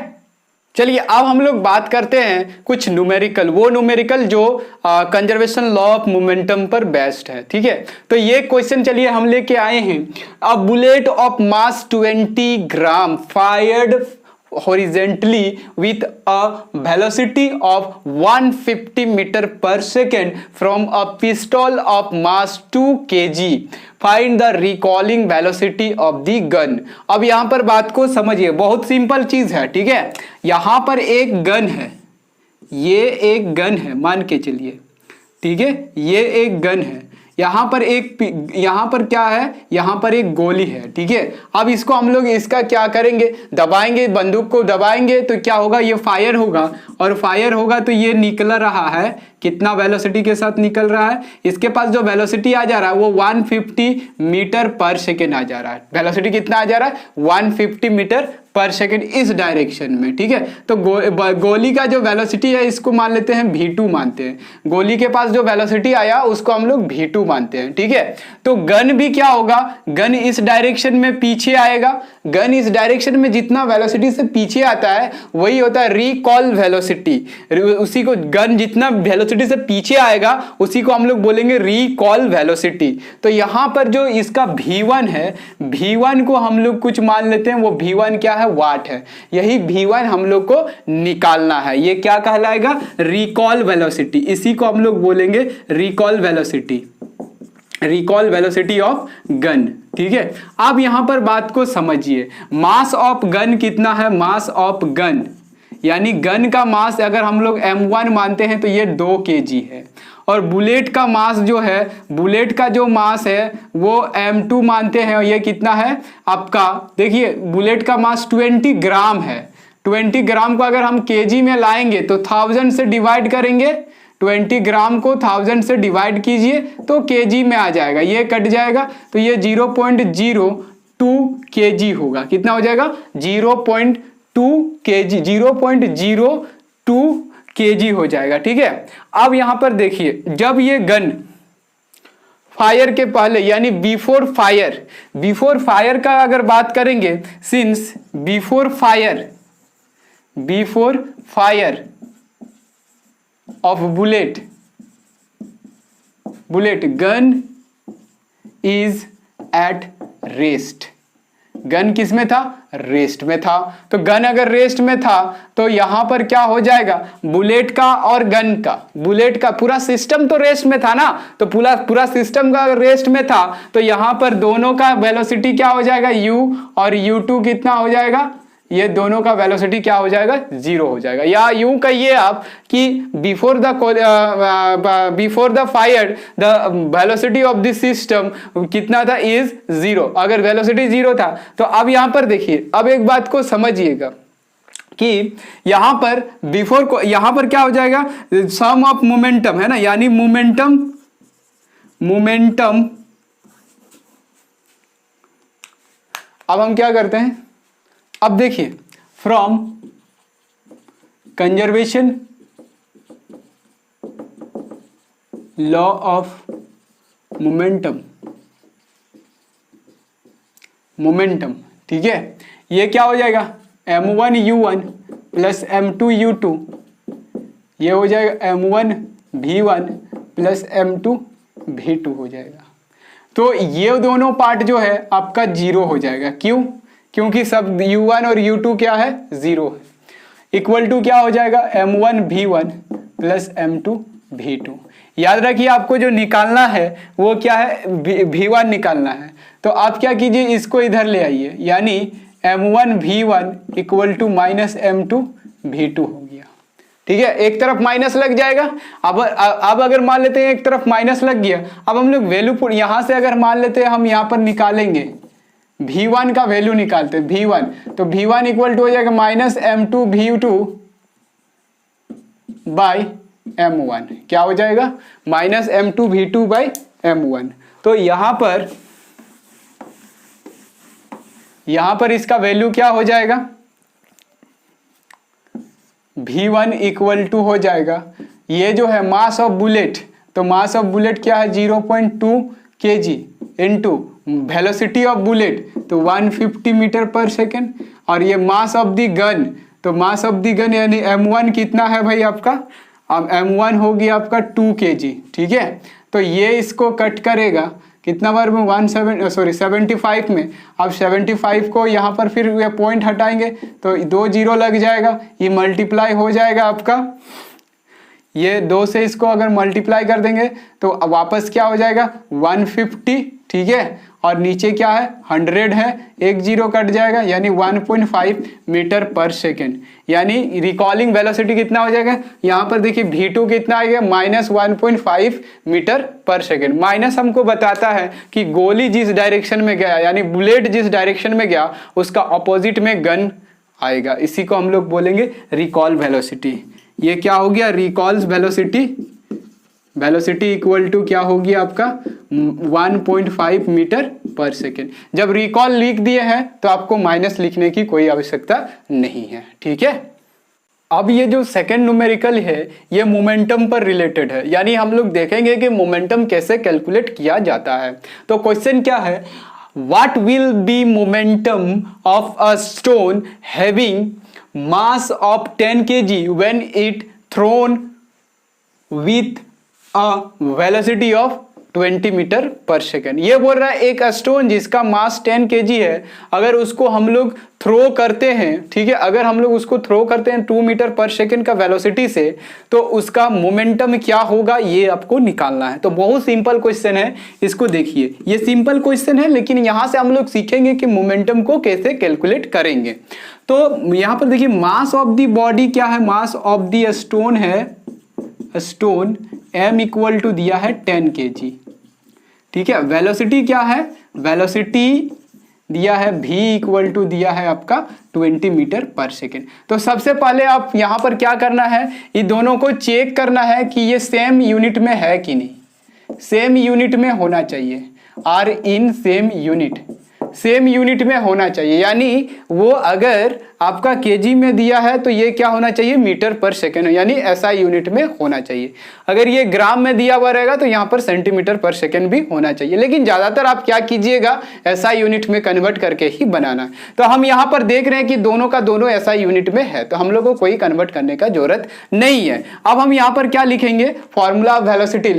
चलिए अब हम लोग बात करते हैं कुछ न्यूमेरिकल, वो न्यूमेरिकल जो कंजर्वेशन लॉ ऑफ मोमेंटम पर बेस्ड है। ठीक है, तो ये क्वेश्चन चलिए हम लेके आए हैं, a bullet of mass 20 gram fired horizontally with a velocity of 150 meter per second from a pistol of mass 2 kg. Find the recoiling velocity of the gun. अब यहां पर बात को समझिए, बहुत सिंपल चीज है। ठीक है, यहां पर एक गन है, ये एक गन है मान के चलिए, ठीक है, ये एक गन है, यहाँ पर क्या है, यहाँ पर एक गोली है। ठीक है, अब इसको हम लोग इसका क्या करेंगे, दबाएंगे, बंदूक को दबाएंगे तो क्या होगा, ये फायर होगा, और फायर होगा तो ये निकल रहा है कितना वेलोसिटी के साथ निकल रहा है, इसके पास जो वेलोसिटी आ जा रहा है वो 150 मीटर पर सेकेंड आ जा रहा है। वेलोसिटी कितना आ जा रहा है 150 मीटर पर सेकेंड इस डायरेक्शन में, ठीक है। तो गोली का जो वेलोसिटी है इसको मान लेते हैं v2 मानते हैं, गोली के पास जो वेलोसिटी आया उसको हम लोग v2 मानते हैं, ठीक है। तो गन भी क्या होगा, गन इस डायरेक्शन में पीछे आएगा, गन इस डायरेक्शन में जितना वेलोसिटी से पीछे आता है वही होता है रिकॉल वेलोसिटी, उसी को गन जितना वेलोसिटी से पीछे आएगा उसी को हम लोग बोलेंगे रिकॉल वेलोसिटी। तो यहां पर जो इसका v1 है, v1 को हम लोग कुछ मान लेते हैं, वो v1 क्या है वाट है, यही v1 हम लोग को निकालना है। ये क्या कहलाएगा रिकॉल वेलोसिटी, इसी को हम लोग बोलेंगे recall velocity, recall velocity of gun, ठीक है। अब यहां पर बात को समझिए, मास ऑफ गन कितना है, मास ऑफ गन यानी गन का मास अगर हम लोग m1 मानते हैं तो ये 2 kg है, और बुलेट का मास जो है, बुलेट का जो मास है वो m2 मानते हैं, और ये कितना है आपका, देखिए बुलेट का मास 20 ग्राम है, 20 ग्राम को अगर हम केजी में लाएंगे तो 1000 से डिवाइड करेंगे, 20 ग्राम को 1000 से डिवाइड कीजिए तो केजी में आ जाएगा, ये कट जाएगा तो ये 0.02 केजी होगा, कितना हो जाएगा 0.2 केजी, 0.02 केजी हो जाएगा, ठीक है। अब यहां पर देखिए, जब ये गन फायर के पहले यानी बिफोर फायर का अगर बात करेंगे, since before fire of bullet gun is at rest, gun किस में था, रेस्ट में था। तो गन अगर रेस्ट में था तो यहां पर क्या हो जाएगा, बुलेट का और गन का, बुलेट का पूरा सिस्टम तो रेस्ट में था ना, तो पूरा सिस्टम का अगर रेस्ट में था तो यहां पर दोनों का वेलोसिटी क्या हो जाएगा u, और u2 कितना हो जाएगा, ये दोनों का वेलोसिटी क्या हो जाएगा 0 हो जाएगा। या यूं कहिए आप कि before the fire the velocity of this system कितना था, इज 0, अगर वेलोसिटी 0 था। तो अब यहां पर देखिए, अब एक बात को समझिएगा कि यहां पर यहां पर क्या हो जाएगा, सम ऑफ मोमेंटम है ना, यानी मोमेंटम अब हम क्या करते हैं, अब देखिए from conservation law of momentum, ठीक है, ये क्या हो जाएगा m1 u1 plus m2 u2, ये हो जाएगा m1 v1 plus m2 v2 हो जाएगा। तो ये दोनों पार्ट जो है आपका 0 हो जाएगा, क्यों, क्योंकि सब u1 और u2 क्या है 0 है, इक्वल टू क्या हो जाएगा m1 v1 plus m2 v2। याद रखिए आपको जो निकालना है वो क्या है, v1 निकालना है। तो आप क्या कीजिए, इसको इधर ले आइए, यानी m1 v1 equal to minus m2 v2 हो गया, ठीक है। एक तरफ माइनस लग जाएगा, अब अगर मान लेते हैं एक तरफ माइनस लग गया, अब हम लोग वैल्यू यहां से अगर मान लेते हैं हम यहां पर निकालेंगे v1 का वैल्यू निकालते हैं v1, तो v1 इक्वल टू हो जाएगा minus m2 v2 by m1, क्या हो जाएगा minus m2 v2 by m1। तो यहां पर इसका वैल्यू क्या हो जाएगा, v1 इक्वल टू हो जाएगा, ये जो है मास ऑफ बुलेट, तो मास ऑफ बुलेट क्या है 0.2 kg into velocity of bullet तो 150 मीटर पर सेकेंड, और ये मास ऑफ द गन, तो मास ऑफ द गन यानी m1 कितना है भाई आपका, m1 होगी आपका 2 kg, ठीक है। तो ये इसको कट करेगा कितना बार में 75 में, अब 75 को यहाँ पर फिर ये पॉइंट हटाएंगे तो 2 0 लग जाएगा, ये मल्टीप्लाई हो जाएगा आपका, ये 2 से इसको अगर मल्टीप्लाई कर देंगे तो वापस क्या हो जाएगा 150, ठीक है, और नीचे क्या है 100 है, एक 0 कट जाएगा यानी 1.5 मीटर पर सेकेंड, यानी रिकॉलिंग वेलोसिटी कितना हो जाएगा, यहाँ पर देखिए v2 कितना आ गया minus 1.5 metre per second. Minus हमको बताता है कि गोली जिस डायरेक्शन में गया यानी बुलेट जिस डायरेक्शन में गया उसका ऑपोजिट में गन आएगा, इसी को हम लोग बोलेंगे रिकॉल वेलोसिटी। ये क्या हो गया recoils velocity velocity equal to क्या होगी आपका 1.5 मीटर पर सेकेंड। जब रिकॉल लिख दिए हैं तो आपको माइनस लिखने की कोई आवश्यकता नहीं है, ठीक है। अब ये जो सेकेंड न्यूमेरिकल है ये मोमेंटम पर रिलेटेड है, यानी हम लोग देखेंगे कि मोमेंटम कैसे कैलकुलेट किया जाता है। तो क्वेश्चन क्या है, what will be momentum of a stone having mass of 10 kg when it thrown with a velocity of 20 metre per second. ये बोल रहा है एक स्टोन जिसका मास 10 kg है, अगर उसको हम लोग थ्रो करते हैं, ठीक है, अगर हम लोग उसको थ्रो करते हैं 2 मीटर पर सेकेंड का वेलोसिटी से, तो उसका मोमेंटम क्या होगा ये आपको निकालना है। तो बहुत सिंपल क्वेश्चन है, इसको देखिए, ये सिंपल क्वेश्चन है, लेकिन यहां से हम लोग सीखेंगे कि मोमेंटम को कैसे कैलकुलेट करेंगे। तो यहां पर देखिए मास ऑफ द बॉडी क्या है, मास ऑफ द स्टोन है, स्टोन m इक्वल टू दिया है 10 kg, ठीक है। वेलोसिटी क्या है, वेलोसिटी दिया है v इक्वल टू दिया है आपका 20 मीटर पर सेकेंड। तो सबसे पहले आप यहां पर क्या करना है, ये दोनों को चेक करना है कि ये सेम यूनिट में है कि नहीं। सेम यूनिट में होना चाहिए, are in same unit, same unit में होना चाहिए, यानी वो अगर आपका केजी में दिया है तो ये क्या होना चाहिए, मीटर पर सेकेंड, यानी एसआई यूनिट में होना चाहिए। अगर ये ग्राम में दिया हुआ रहेगा तो यहाँ पर सेंटीमीटर पर सेकेंड भी होना चाहिए, लेकिन ज्यादातर आप क्या कीजिएगा, एसआई यूनिट में कन्वर्ट करके ही बनाना। तो हम यहाँ पर देख रहे हैं कि दोनों का दोनों एसआई यूनिट में है, तो हम लोग को कोई कन्वर्ट करने का जरूरत नहीं है। अब हम यहाँ पर क्या लिखेंगे, formula of velocity,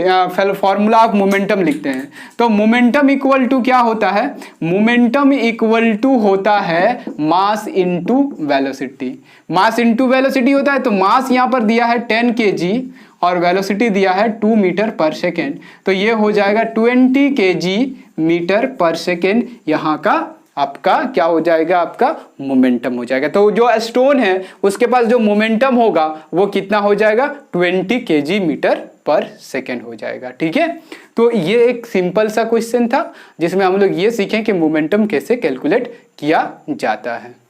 formula of momentum लिखते हैं। तो मोमेंटम इक्वल टू क्या होता है, मोमेंटम इक्वल टू होता है mass into velocity. Mass into velocity होता है, तो मास यहां पर दिया है 10 kg और वेलोसिटी दिया है 2 मीटर पर सेकेंड, तो ये हो जाएगा 20 kg मीटर पर सेकेंड। यहां का आपका क्या हो जाएगा, आपका मोमेंटम हो जाएगा। तो जो स्टोन है उसके पास जो मोमेंटम होगा वो कितना हो जाएगा, 20 kg मीटर पर सेकेंड हो जाएगा, ठीक है। तो ये एक सिंपल सा क्वेश्चन था जिसमें हम लोग ये सीखें कि मोमेंटम कैसे कैलकुलेट किया जाता है।